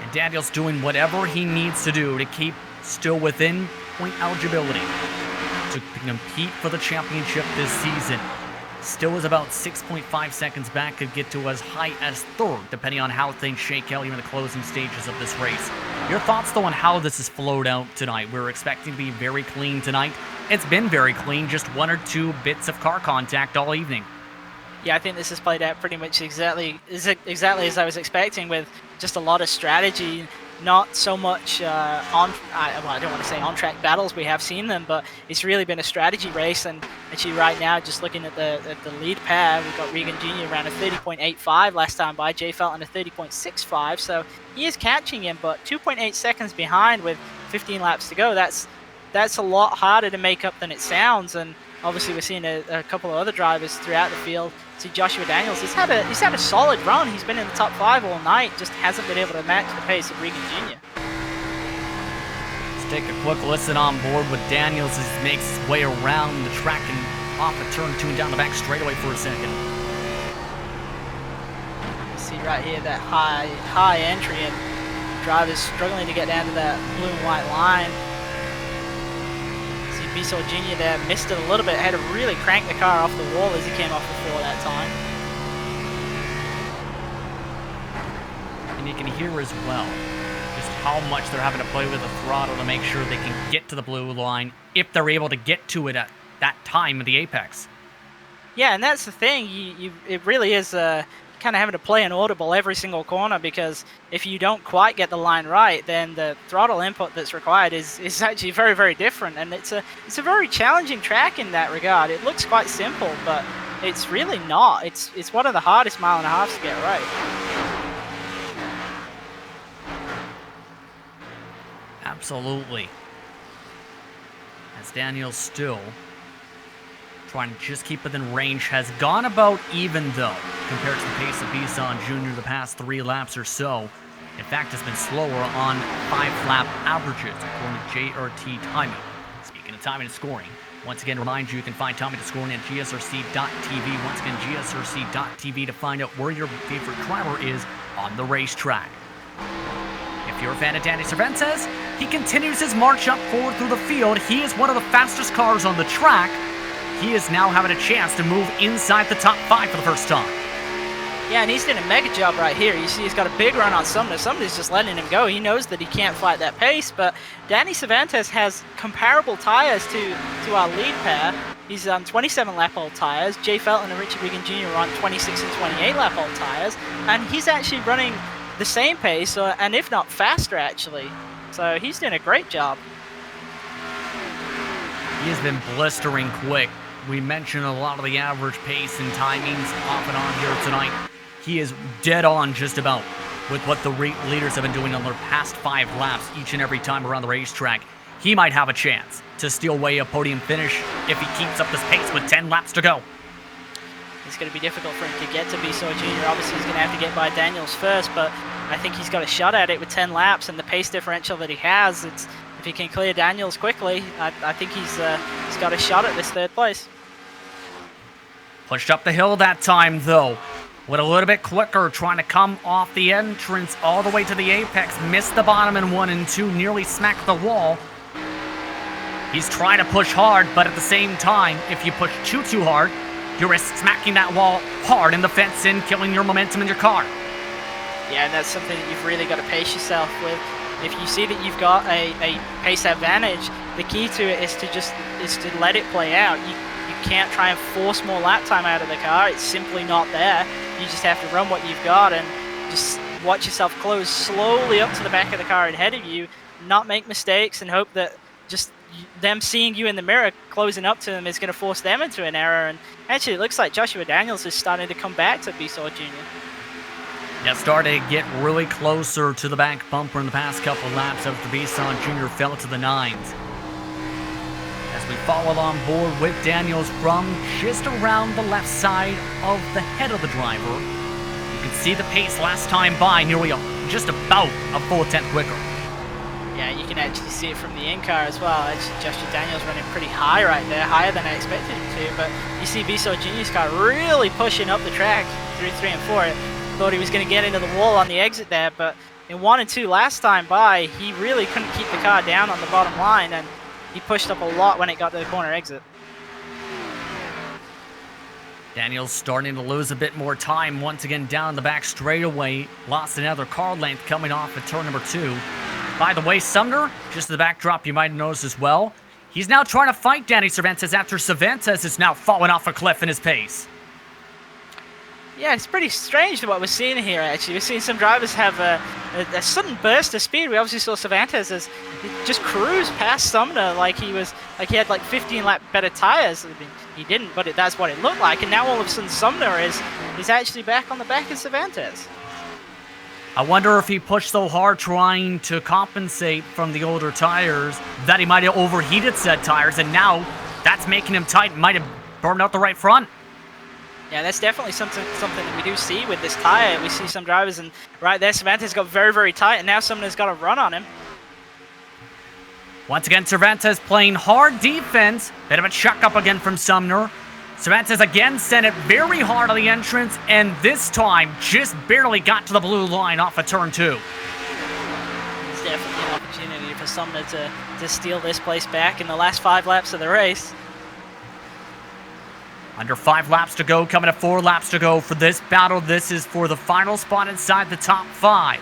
And Daniels doing whatever he needs to do to keep still within point eligibility to compete for the championship this season. Still is about 6.5 seconds back, could get to as high as third, depending on how things shake out here in the closing stages of this race. Your thoughts, though, on how this has flowed out tonight? We're expecting to be very clean tonight. It's been very clean, just 1 or 2 bits of car contact all evening. Yeah, I think this has played out pretty much exactly as I was expecting, with just a lot of strategy, not so much I don't want to say on-track battles, we have seen them, but it's really been a strategy race. And actually right now, just looking at the lead pair, we've got Regan Jr. around a 30.85 last time by, Jay Felton a 30.65, so he is catching him, but 2.8 seconds behind with 15 laps to go. That's a lot harder to make up than it sounds. And obviously we're seeing a couple of other drivers throughout the field. See Joshua Daniels, he's had a solid run. He's been in the top 5 all night, just hasn't been able to match the pace of Regan Jr. Let's take a quick listen on board with Daniels as he makes his way around the track and off a turn 2 and down the back straightaway for a second. See right here that high entry, and drivers struggling to get down to that blue and white line. Bissell Jr. there missed it a little bit, had to really crank the car off the wall as he came off the floor that time. And you can hear as well just how much they're having to play with the throttle to make sure they can get to the blue line if they're able to get to it at that time of the apex. Yeah, and that's the thing. It really is kind of having to play an audible every single corner, because if you don't quite get the line right, then the throttle input that's required is actually very, very different. And it's a very challenging track in that regard. It looks quite simple, but it's really not. It's one of the hardest 1.5 miles to get right. Absolutely. As Daniel still trying to just keep within range, has gone about even, though, compared to the pace of Bisson Jr. the past 3 laps or so. In fact, has been slower on 5-lap averages, according to JRT Timing. Speaking of timing and scoring, once again, remind you can find timing and scoring at gsrc.tv. Once again, gsrc.tv to find out where your favorite driver is on the racetrack. If you're a fan of Danny Cervantes, he continues his march up forward through the field. He is one of the fastest cars on the track. He is now having a chance to move inside the top 5 for the first time. Yeah, and he's doing a mega job right here. You see he's got a big run on Sumner. Sumner's just letting him go. He knows that he can't fight that pace, but Danny Cervantes has comparable tires to our lead pair. He's on 27 lap-old tires. Jay Felton and Richard Regan Jr. are on 26 and 28 lap-old tires, and he's actually running the same pace, and if not faster, actually. So he's doing a great job. He has been blistering quick. We mentioned a lot of the average pace and timings off and on here tonight. He is dead on just about with what the leaders have been doing on their past 5 laps each and every time around the racetrack. He might have a chance to steal away a podium finish if he keeps up this pace with 10 laps to go. It's going to be difficult for him to get to Bissell Jr. Obviously, he's going to have to get by Daniels first, but I think he's got a shot at it with 10 laps and the pace differential that he has. If he can clear Daniels quickly, I think he's got a shot at this 3rd place. Pushed up the hill that time, though. Went a little bit quicker, trying to come off the entrance all the way to the apex. Missed the bottom in 1 and 2, nearly smacked the wall. He's trying to push hard, but at the same time, if you push too hard, you risk smacking that wall hard in the fence and killing your momentum in your car. Yeah, and that's something that you've really got to pace yourself with. If you see that you've got a pace advantage, the key to it is to let it play out. can't try and force more lap time out of the car. It's simply not there. You just have to run what you've got and just watch yourself close slowly up to the back of the car ahead of you, not make mistakes, and hope that just them seeing you in the mirror closing up to them is going to force them into an error. And actually, it looks like Joshua Daniels is starting to come back to Bissell Jr. Yeah, started to get really closer to the back bumper in the past couple laps after Bissell Jr. fell to the nines. As we follow on board with Daniels from just around the left side of the head of the driver. You can see the pace last time by nearly just about a full tenth quicker. Yeah, you can actually see it from the in-car as well. Actually, Joshua Daniels running pretty high right there, higher than I expected him to. But you see Bissell Jr.'s car really pushing up the track through 3 and 4. Thought he was going to get into the wall on the exit there, but in 1 and 2 last time by, he really couldn't keep the car down on the bottom line, and he pushed up a lot when it got to the corner exit. Daniels starting to lose a bit more time once again down the back straightaway. Lost another car length coming off at turn number 2. By the way, Sumner, just the backdrop you might have noticed as well, he's now trying to fight Danny Cervantes after Cervantes is now falling off a cliff in his pace. Yeah, it's pretty strange what we're seeing here, actually. We're seeing some drivers have a sudden burst of speed. We obviously saw Cervantes as he just cruised past Sumner like he had like 15 lap better tires. I mean, he didn't, but that's what it looked like. And now all of a sudden Sumner is actually back on the back of Cervantes. I wonder if he pushed so hard trying to compensate from the older tires that he might have overheated said tires, and now that's making him tight and might have burned out the right front. Yeah, that's definitely something that we do see with this tire. We see some drivers, and right there, Cervantes got very, very tight, and now Sumner's got a run on him. Once again, Cervantes playing hard defense. Bit of a chuck up again from Sumner. Cervantes again sent it very hard on the entrance, and this time just barely got to the blue line off of turn 2. It's definitely an opportunity for Sumner to steal this place back in the last 5 laps of the race. Under 5 laps to go, coming to 4 laps to go for this battle. This is for the final spot inside the top 5.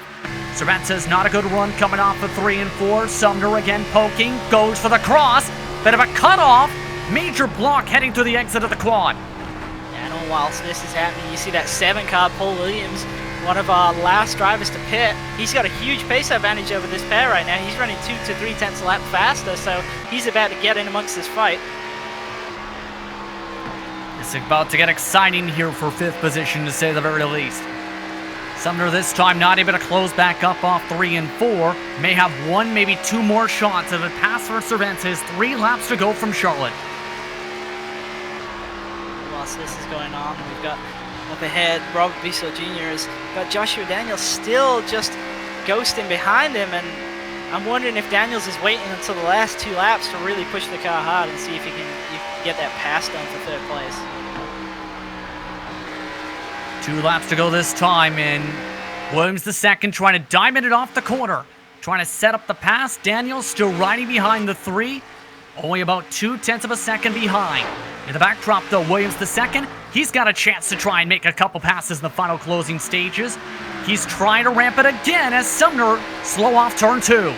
Cervantes, not a good run coming off of 3 and 4. Sumner again poking, goes for the cross. Bit of a cutoff. Major block heading through the exit of the quad. And all whilst this is happening, you see that 7 car, Paul Williams, one of our last drivers to pit. He's got a huge pace advantage over this pair right now. He's running 2 to 3 tenths a lap faster, so he's about to get in amongst this fight. It's about to get exciting here for 5th position, to say the very least. Sumner this time not able to close back up off 3 and 4. May have 1, maybe 2 more shots of a pass for Cervantes. 3 laps to go from Charlotte. Whilst this is going on, we've got up ahead, Robert Bissell Jr. has got Joshua Daniels still just ghosting behind him, and I'm wondering if Daniels is waiting until the last 2 laps to really push the car hard and see if he can get that pass done for 3rd place. 2 laps to go this time, and Williams the second trying to diamond it off the corner. Trying to set up the pass. Daniels still riding behind the 3. Only about 2 tenths of a second behind. In the backdrop though, Williams the second, he's got a chance to try and make a couple passes in the final closing stages. He's trying to ramp it again as Sumner slow off turn 2. And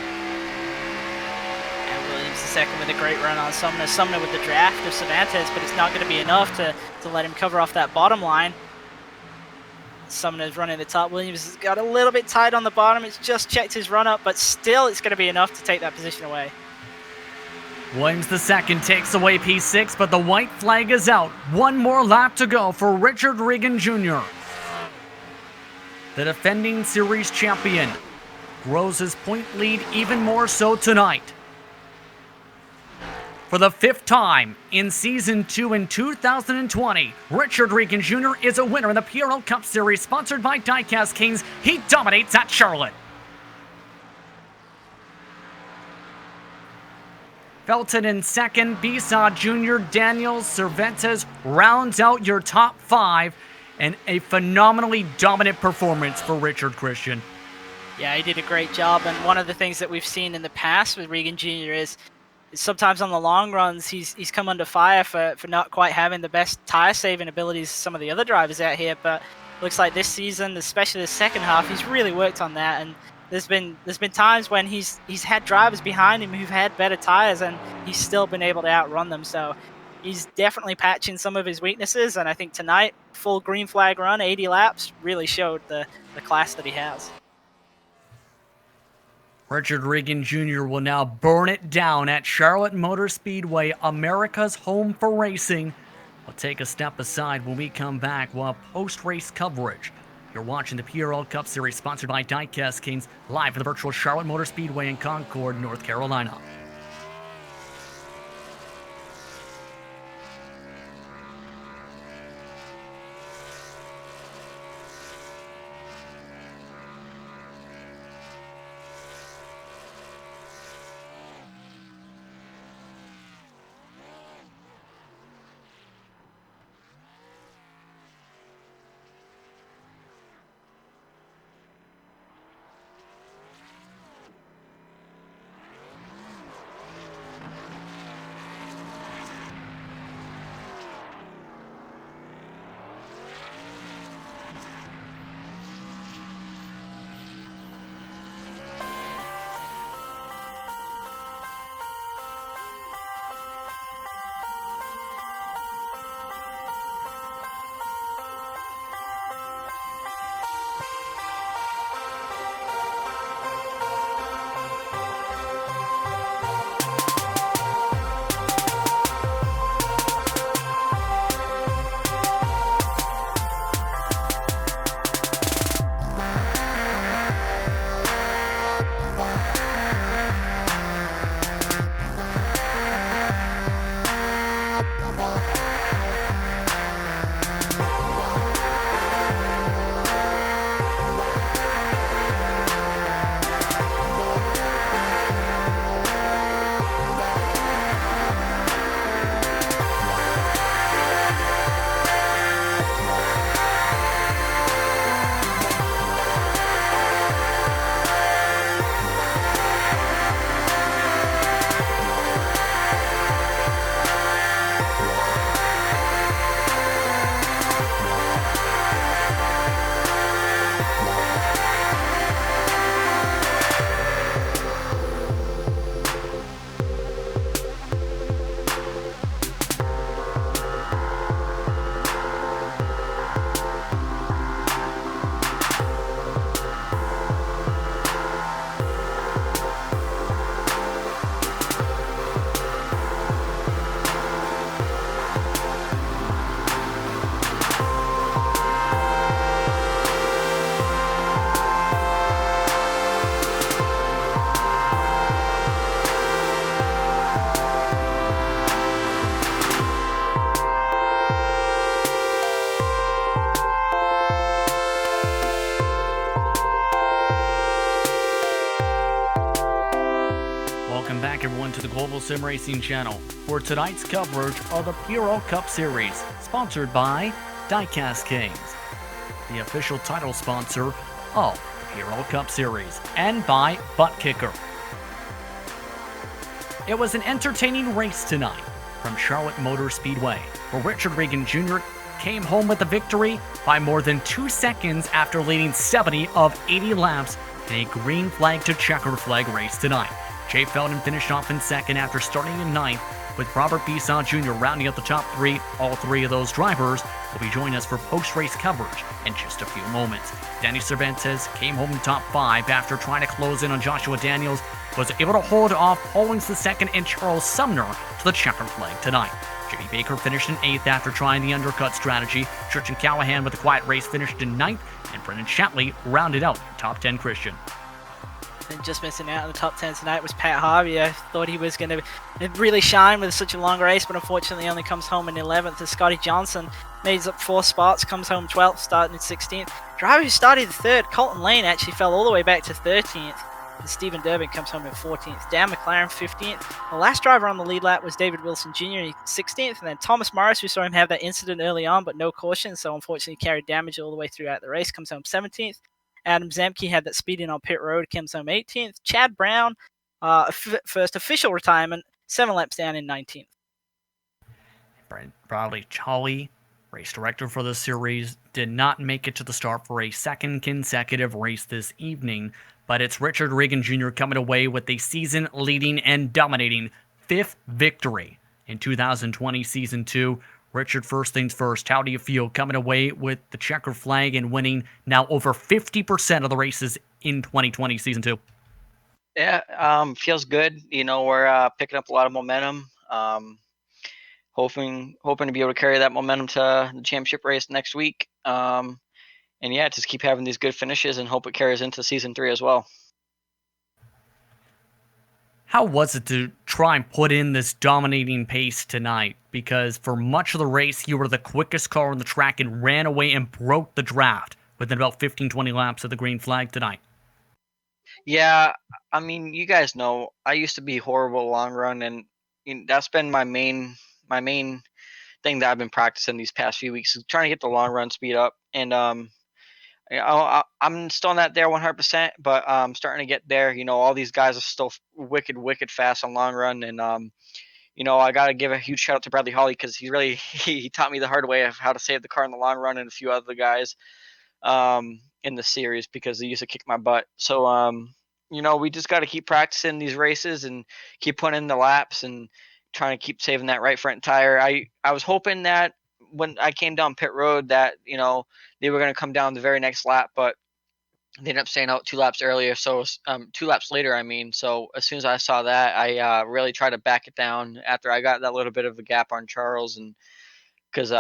Williams the second with a great run on Sumner. Sumner with the draft of Cervantes, but it's not going to be enough to let him cover off that bottom line. Sumner's running the top. Williams has got a little bit tight on the bottom. It's just checked his run up, but still it's going to be enough to take that position away. Williams the second takes away P6, but the white flag is out. 1 more lap to go for Richard Regan Jr. The defending series champion grows his point lead even more so tonight. For the 5th time in Season 2 in 2020, Richard Regan Jr. is a winner in the PRL Cup Series sponsored by Diecast Kings. He dominates at Charlotte. Felton in second, Bissell Jr., Daniels, Cervantes rounds out your top 5, and a phenomenally dominant performance for Richard Christian. Yeah, he did a great job, and one of the things that we've seen in the past with Regan Jr. is sometimes on the long runs, he's come under fire for not quite having the best tire saving abilities some of the other drivers out here, but looks like this season, especially the second half, he's really worked on that, and there's been times when he's had drivers behind him who've had better tires, and he's still been able to outrun them. So he's definitely patching some of his weaknesses, and I think tonight, full green flag run, 80 laps, really showed the class that he has. Richard Regan Jr. will now burn it down at Charlotte Motor Speedway, America's home for racing. We'll take a step aside when we come back while post-race coverage. You're watching the PRL Cup Series sponsored by Diecast Kings, live from the virtual Charlotte Motor Speedway in Concord, North Carolina. Welcome back, everyone, to the Global Sim Racing channel for tonight's coverage of the PRL Cup Series, sponsored by Diecast Kings, the official title sponsor of the PRL Cup Series, and by Butt Kicker. It was an entertaining race tonight from Charlotte Motor Speedway, where Richard Regan Jr. came home with the victory by more than 2 seconds after leading 70 of 80 laps in a green flag to checkered flag race tonight. Jay Feldon finished off in second after starting in ninth, with Robert Bisson Jr. rounding up the top three. All three of those drivers will be joining us for post-race coverage in just a few moments. Danny Cervantes came home in top 5 after trying to close in on Joshua Daniels, was able to hold off Hollings II and Charles Sumner to the checkered flag tonight. Jimmy Baker finished in 8th after trying the undercut strategy. Tristan Callahan with a quiet race finished in 9th, and Brendan Shatley rounded out your top 10 Christian. And just missing out in the top 10 tonight was Pat Harvey. I thought he was going to really shine with such a long race, but unfortunately only comes home in 11th. And Scotty Johnson made up 4 spots, comes home 12th, starting in 16th. Driver who started 3rd, Colton Lane, actually fell all the way back to 13th. And Stephen Durbin comes home in 14th. Dan McLaren 15th. The last driver on the lead lap was David Wilson Jr. 16th. And then Thomas Morris, we saw him have that incident early on, but no caution, so unfortunately carried damage all the way throughout the race, comes home 17th. Adam Zemke had that speeding on pit road, comes home 18th. Chad Brown, first official retirement, 7 laps down in 19th. Brent Bradley Cholly, race director for the series, did not make it to the start for a second consecutive race this evening, but it's Richard Regan Jr. coming away with a season-leading and dominating 5th victory in 2020 Season 2. Richard, first things first, how do you feel coming away with the checkered flag and winning now over 50% of the races in 2020 Season 2? Yeah, feels good. We're picking up a lot of momentum. Hoping to be able to carry that momentum to the championship race next week. And yeah, just keep having these good finishes and hope it carries into Season 3 as well. How was it to try and put in this dominating pace tonight? Because for much of the race, you were the quickest car on the track and ran away and broke the draft within about 15-20 laps of the green flag tonight. Yeah, I mean, you guys know I used to be horrible long run, and that's been my main thing that I've been practicing these past few weeks is trying to get the long run speed up. And I'm still not there 100%, but I'm starting to get there. All these guys are still wicked fast on long run, and I got to give a huge shout out to Bradley Hawley because he taught me the hard way of how to save the car in the long run, and a few other guys in the series because they used to kick my butt. So we just got to keep practicing these races and keep putting in the laps and trying to keep saving that right front tire. I was hoping that when I came down pit road that they were going to come down the very next lap, but they ended up staying out 2 laps earlier. So 2 laps later, I mean. So as soon as I saw that, I really tried to back it down after I got that little bit of a gap on Charles, and because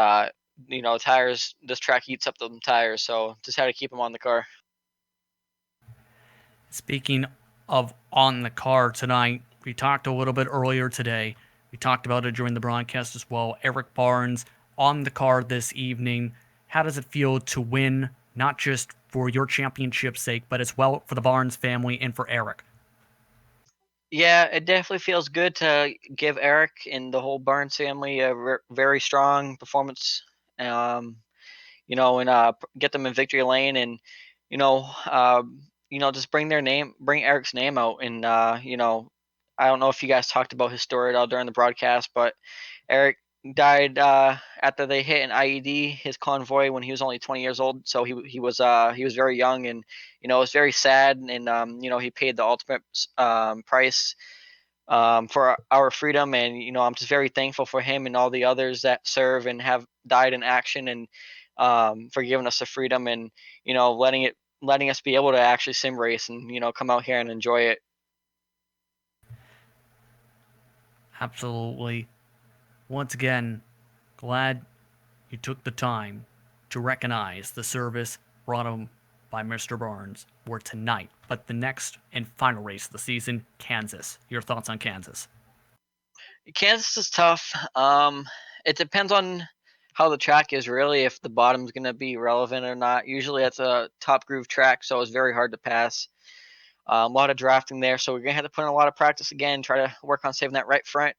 tires, this track eats up the tires, so just had to keep them on the car. Speaking of on the car tonight, we talked a little bit earlier today. We talked about it during the broadcast as well. Eric Barnes on the car this evening. How does it feel to win, not just for your championship's sake, but as well for the Barnes family and for Eric? Yeah, it definitely feels good to give Eric and the whole Barnes family a very strong performance. Um, and get them in victory lane, and you know, uh, just bring Eric's name out, and I don't know if you guys talked about his story at all during the broadcast, but Eric died after they hit an IED, his convoy, when he was only 20 years old. So he was very young, and it was very sad, and he paid the ultimate price for our freedom. And I'm just very thankful for him and all the others that serve and have died in action, and for giving us the freedom, and letting us be able to actually sim race and come out here and enjoy it. Absolutely. Once again, glad you took the time to recognize the service brought on by Mr. Barnes were tonight. But the next and final race of the season, Kansas. Your thoughts on Kansas? Kansas is tough. It depends on how the track is, really, if the bottom's going to be relevant or not. Usually it's a top groove track, so it's very hard to pass. A lot of drafting there, so we're going to have to put in a lot of practice again, try to work on saving that right front,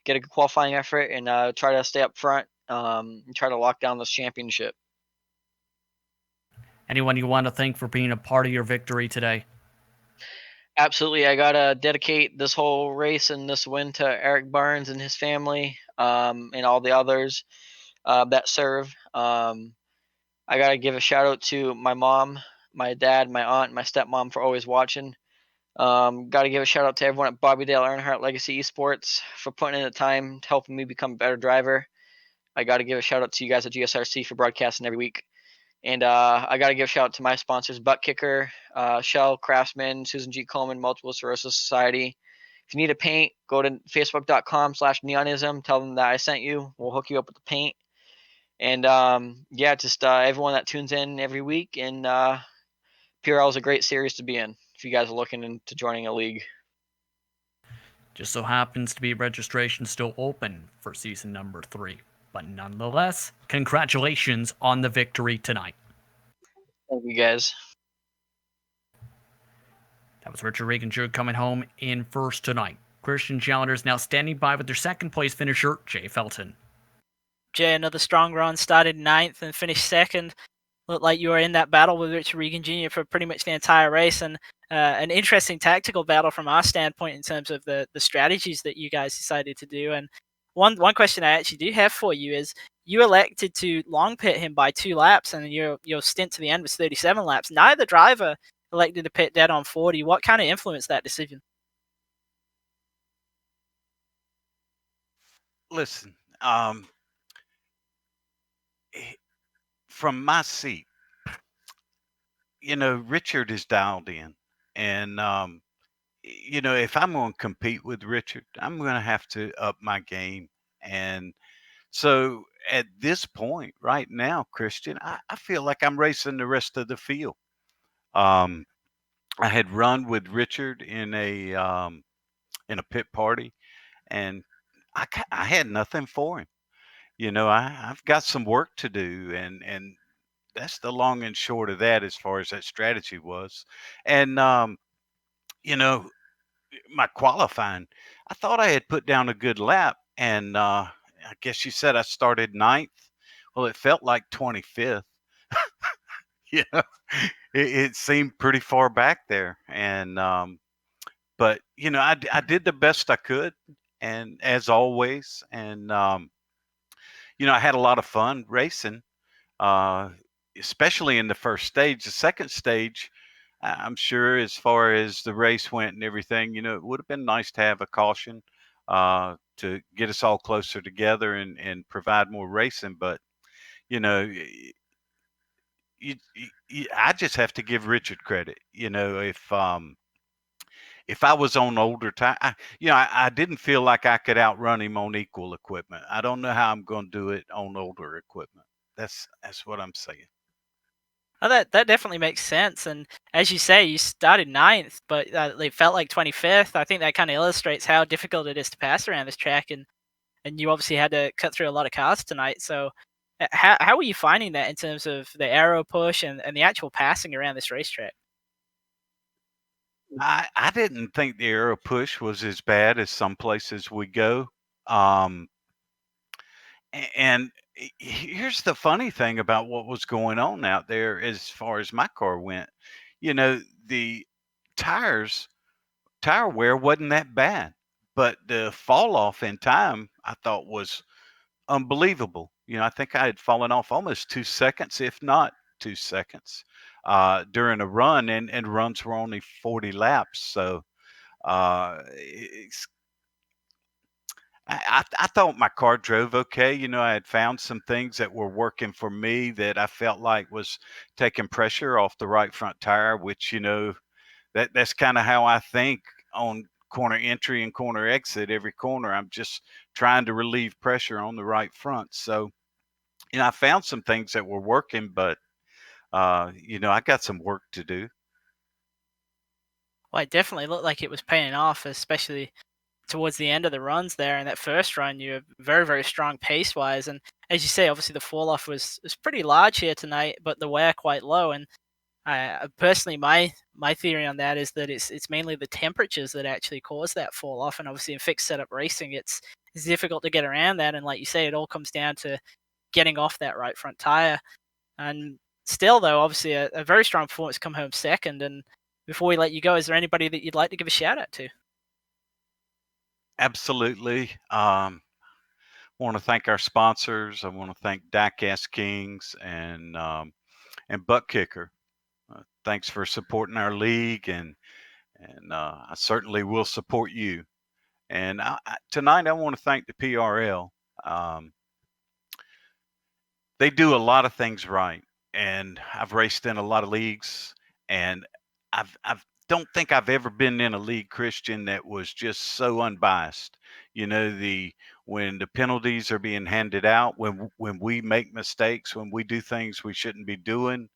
get a good qualifying effort, and try to stay up front, and try to lock down this championship. Anyone you want to thank for being a part of your victory today? Absolutely. I got to dedicate this whole race and this win to Eric Barnes and his family, and all the others that serve. I got to give a shout out to my mom, my dad, my aunt, my stepmom for always watching. Got to give a shout out to everyone at Bobby Dale Earnhardt Legacy Esports for putting in the time to helping me become a better driver. I got to give a shout out to you guys at GSRC for broadcasting every week. And I got to give a shout out to my sponsors, Butt Kicker, Shell, Craftsman, Susan G. Coleman, Multiple Sclerosis Society. If you need a paint, go to facebook.com/neonism. Tell them that I sent you. We'll hook you up with the paint. And just everyone that tunes in every week. And PRL is a great series to be in if you guys are looking into joining a league. Just so happens to be registration still open for season number 3. But nonetheless, congratulations on the victory tonight. Thank you, guys. That was Richard Regenjur coming home in first tonight. Christian Challengers now standing by with their second place finisher, Jay Felton. Jay, another strong run, started 9th and finished 2nd. Looked like you were in that battle with Richard Regan Jr. for pretty much the entire race, and an interesting tactical battle from our standpoint in terms of the strategies that you guys decided to do. And one question I actually do have for you is, you elected to long pit him by 2 laps, and your stint to the end was 37 laps. Neither driver elected to pit dead on 40. What kind of influenced that decision? listen, eh, from my seat, Richard is dialed in, and if I'm going to compete with Richard, I'm going to have to up my game. And so at this point, right now, Christian, I feel like I'm racing the rest of the field. Um, I had run with Richard in a pit party, and I had nothing for him. I've got some work to do, and that's the long and short of that as far as that strategy was. And you know, my qualifying, I thought I had put down a good lap, and I guess you said I started ninth. Well, it felt like 25th. Yeah, it seemed pretty far back there, and but I did the best I could, and as always, and I had a lot of fun racing, uh, especially in the first stage. The second stage, I'm sure, as far as the race went and everything, it would have been nice to have a caution to get us all closer together and provide more racing. But you know, I just have to give Richard credit. If I was on older time, I didn't feel like I could outrun him on equal equipment. I don't know how I'm going to do it on older equipment. That's what I'm saying. Oh, that definitely makes sense. And as you say, you started ninth, but it felt like 25th. I think that kind of illustrates how difficult it is to pass around this track, and you obviously had to cut through a lot of cars tonight. So, how were you finding that in terms of the aero push and the actual passing around this racetrack? I didn't think the aero push was as bad as some places we go. Um, and here's the funny thing about what was going on out there as far as my car went. The tires, tire wear wasn't that bad, but the fall off in time I thought was unbelievable. I think I had fallen off almost 2 seconds, if not 2 seconds, during a run, and runs were only 40 laps. So it's I thought my car drove okay. I had found some things that were working for me that I felt like was taking pressure off the right front tire, which that's kind of how I think on corner entry and corner exit. Every corner, I'm just trying to relieve pressure on the right front. So I found some things that were working, but I got some work to do. Well, it definitely looked like it was paying off, especially towards the end of the runs there. In that first run, you were very, very strong pace wise. And as you say, obviously the fall off was pretty large here tonight, but the wear quite low. And personally, my theory on that is that it's mainly the temperatures that actually cause that fall off. And obviously, in fixed setup racing, it's difficult to get around that. And like you say, it all comes down to getting off that right front tire. And still, though, obviously a very strong performance come home second. And before we let you go, is there anybody that you'd like to give a shout out to? Absolutely. Want to thank our sponsors. I want to thank Diecast Kings and Butt Kicker. Thanks for supporting our league, and I certainly will support you. And tonight, I want to thank the PRL. They do a lot of things right, and I've raced in a lot of leagues, and I've don't think I've ever been in a league, Christian, that was just so unbiased. The when the penalties are being handed out, when we make mistakes, when we do things we shouldn't be doing,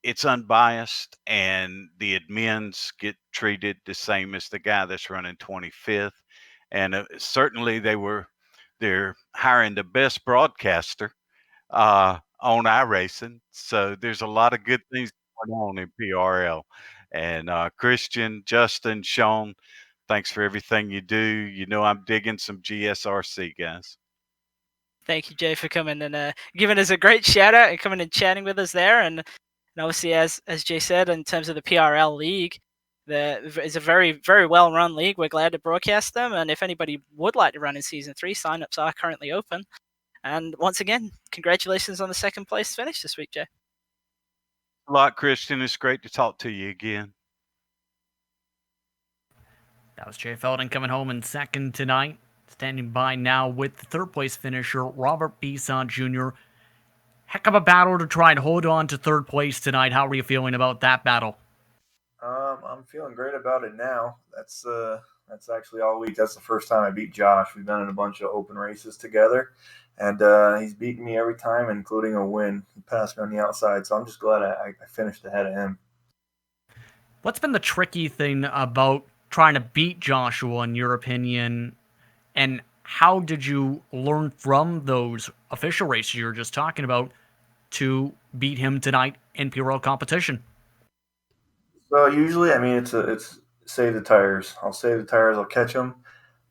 it's unbiased, and the admins get treated the same as the guy that's running 25th. And certainly they're hiring the best broadcaster on iRacing. So there's a lot of good things going on in PRL. And Christian, Justin, Sean, thanks for everything you do. I'm digging some GSRC, guys. Thank you, Jay, for coming and giving us a great shout out and coming and chatting with us there. And obviously, as Jay said, in terms of the PRL league, it's a very, very well run league. We're glad to broadcast them. And if anybody would like to run in season 3, signups are currently open. And once again, congratulations on the second place finish this week, Jay. A lot, Christian. It's great to talk to you again. That was Jay Felden coming home in second tonight. Standing by now with the third place finisher, Robert Bisson Jr. Heck of a battle to try and hold on to third place tonight. How are you feeling about that battle? I'm feeling great about it now. That's actually all week. That's the first time I beat Josh. We've been in a bunch of open races together, and he's beaten me every time, including a win. He passed me on the outside, so I'm just glad I finished ahead of him. What's been the tricky thing about trying to beat Joshua, in your opinion, and how did you learn from those official races you were just talking about to beat him tonight in PRL competition? So usually, I mean, it's save the tires. I'll save the tires. I'll catch them,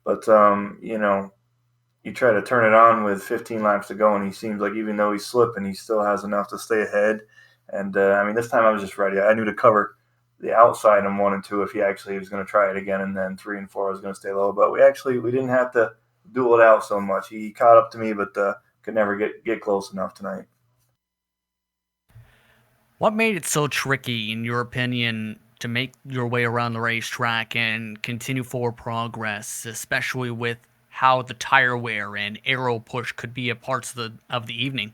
but you try to turn it on with 15 laps to go, and he seems like even though he's slipping, he still has enough to stay ahead. And I mean, this time I was just ready. I knew to cover the outside in 1 and 2 if he actually was going to try it again, and then 3 and 4 I was going to stay low. But we didn't have to duel it out so much. He caught up to me, but could never get close enough tonight. What made it so tricky, in your opinion, to make your way around the racetrack and continue forward progress, especially with how the tire wear and aero push could be a parts of the evening?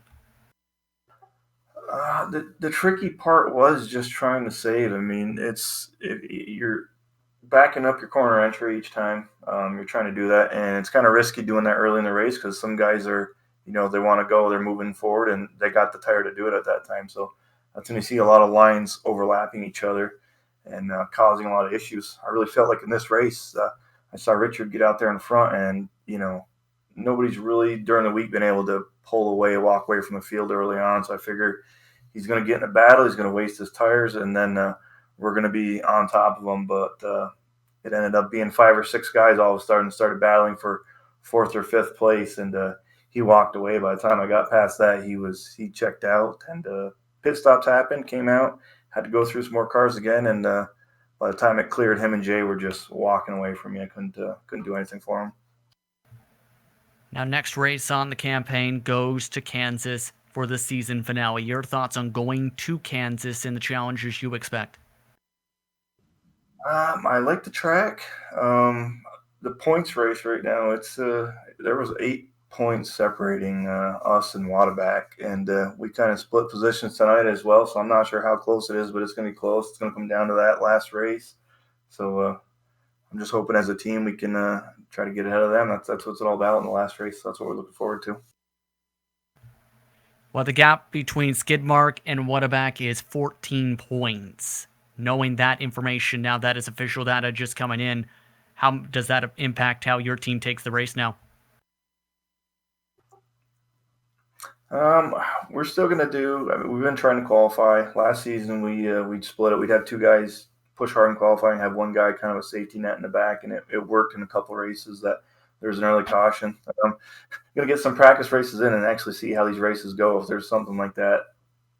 The tricky part was just trying to save. I mean, you're backing up your corner entry each time. You're trying to do that, and it's kind of risky doing that early in the race because some guys are, they want to go, they're moving forward, and they got the tire to do it at that time. So that's when you see a lot of lines overlapping each other and causing a lot of issues. I really felt like in this race, I saw Richard get out there in front, and nobody's really during the week been able to walk away from the field early on. So I figured he's going to get in a battle. He's going to waste his tires, and then we're going to be on top of him. But it ended up being 5 or 6 guys all of a sudden started battling for 4th or 5th place, and he walked away. By the time I got past that, he checked out, and pit stops happened, came out, had to go through some more cars again, and by the time it cleared, him and Jay were just walking away from me. I couldn't do anything for him. Now, next race on the campaign goes to Kansas for the season finale. Your thoughts on going to Kansas and the challenges you expect? I like the track. The points race right now, there was 8 points separating us and Waterback, and we kind of split positions tonight as well. So I'm not sure how close it is, but it's going to be close. It's going to come down to that last race. So I'm just hoping as a team we can try to get ahead of them. That's what it's all about in the last race. So that's what we're looking forward to. Well, the gap between Skidmark and Waterback is 14 points. Knowing that information now, that is official data just coming in, how does that impact how your team takes the race now? We're still going to do. I mean, we've been trying to qualify. Last season, we'd split it. We'd have 2 guys push hard in qualifying, have 1 guy kind of a safety net in the back, and it worked in a couple races that there's an early caution. I'm going to get some practice races in and actually see how these races go. If there's something like that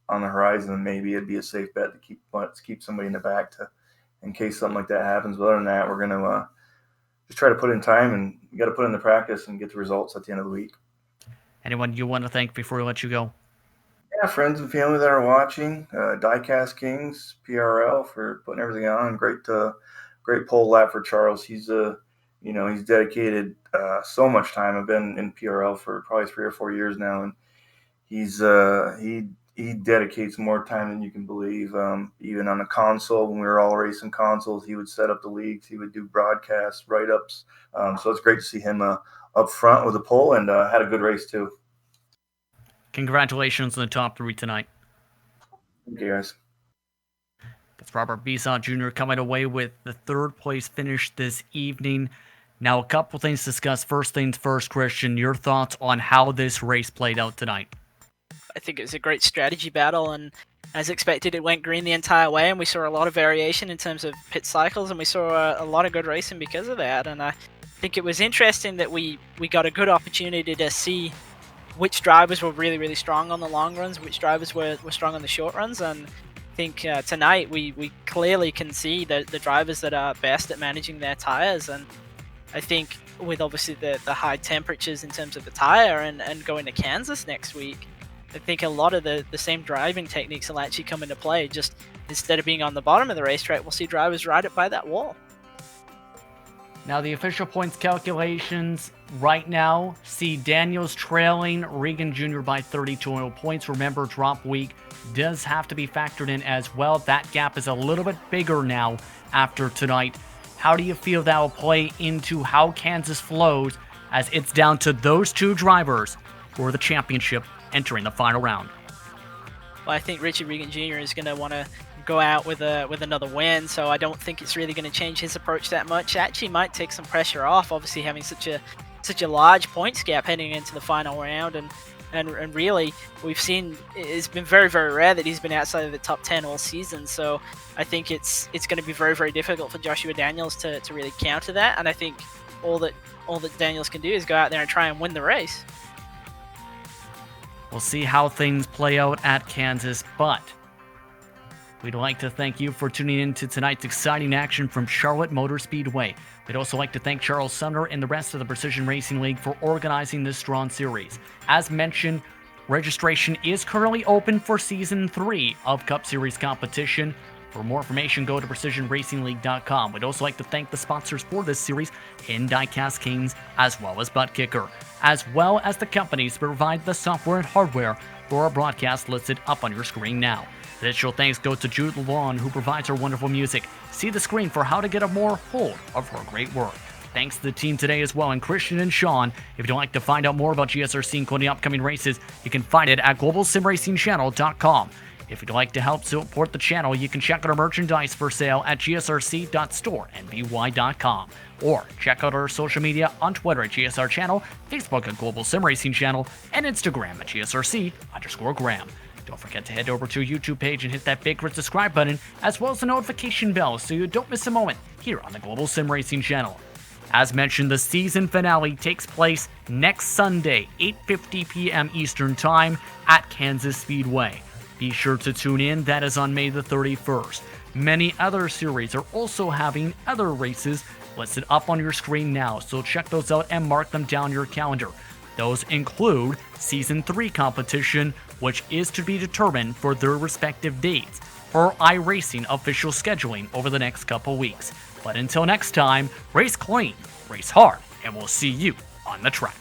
on the horizon, maybe it'd be a safe bet to keep somebody in the back in case something like that happens. But other than that, we're going to just try to put in time, and you got to put in the practice and get the results at the end of the week. Anyone you want to thank before we let you go? Yeah, friends and family that are watching, Diecast Kings, PRL for putting everything on, and great pole lap for Charles. He's he's dedicated so much time. I've been in PRL for probably 3 or 4 years now, and he dedicates more time than you can believe. Even on the console, when we were all racing consoles, he would set up the leagues. He would do broadcasts, write-ups. So it's great to see him up front with a pole, and had a good race too. Congratulations on the top 3 tonight. Thank you, guys. That's Robert Bisson Jr. coming away with the 3rd place finish this evening. Now, a couple things to discuss. First things first, Christian, your thoughts on how this race played out tonight? I think it was a great strategy battle, and as expected, it went green the entire way, and we saw a lot of variation in terms of pit cycles, and we saw a lot of good racing because of that. And I think it was interesting that we got a good opportunity to see which drivers were really, really strong on the long runs, which drivers were strong on the short runs, and I think tonight we clearly can see the drivers that are best at managing their tires. And I think with obviously the high temperatures in terms of the tire and going to Kansas next week, I think a lot of the same driving techniques will actually come into play. Just instead of being on the bottom of the racetrack, we'll see drivers ride it by that wall. Now, the official points calculations right now see Daniels trailing Regan Jr. by 32 points. Remember, drop week does have to be factored in as well. That gap is a little bit bigger now after tonight. How do you feel that will play into how Kansas flows as it's down to those two drivers for the championship entering the final round? Well, I think Richie Regan Jr. is going to want to go out with another win, so I don't think it's really going to change his approach that much. It actually might take some pressure off, obviously having such a large points gap heading into the final round, and really we've seen it's been very, very rare that he's been outside of the top 10 all season. So I think it's going to be very, very difficult for Joshua Daniels to really counter that, and I think all that Daniels can do is go out there and try and win the race. We'll see how things play out at Kansas, but we'd like to thank you for tuning in to tonight's exciting action from Charlotte Motor Speedway. We'd also like to thank Charles Sumner and the rest of the Precision Racing League for organizing this strong series. As mentioned, registration is currently open for Season 3 of Cup Series competition. For more information, go to precisionracingleague.com. We'd also like to thank the sponsors for this series, Die-Cast Kings, as well as Butt Kicker, as well as the companies that provide the software and hardware for our broadcast listed up on your screen now. Additional thanks go to Jude LeLon, who provides our wonderful music. See the screen for how to get a more hold of her great work. Thanks to the team today as well, and Christian and Sean. If you'd like to find out more about GSRC including upcoming races, you can find it at globalsimracingchannel.com. If you'd like to help support the channel, you can check out our merchandise for sale at gsrc.storeandby.com. Or check out our social media on Twitter at GSR Channel, Facebook at Global Sim Racing Channel, and Instagram at GSRC_Graham. Don't forget to head over to our YouTube page and hit that big red subscribe button, as well as the notification bell so you don't miss a moment here on the Global Sim Racing Channel. As mentioned, the season finale takes place next Sunday, 8:50 p.m. Eastern Time at Kansas Speedway. Be sure to tune in, that is on May the 31st. Many other series are also having other races listed up on your screen now, so check those out and mark them down your calendar. Those include Season 3 competition, which is to be determined for their respective dates, per iRacing official scheduling over the next couple weeks. But until next time, race clean, race hard, and we'll see you on the track.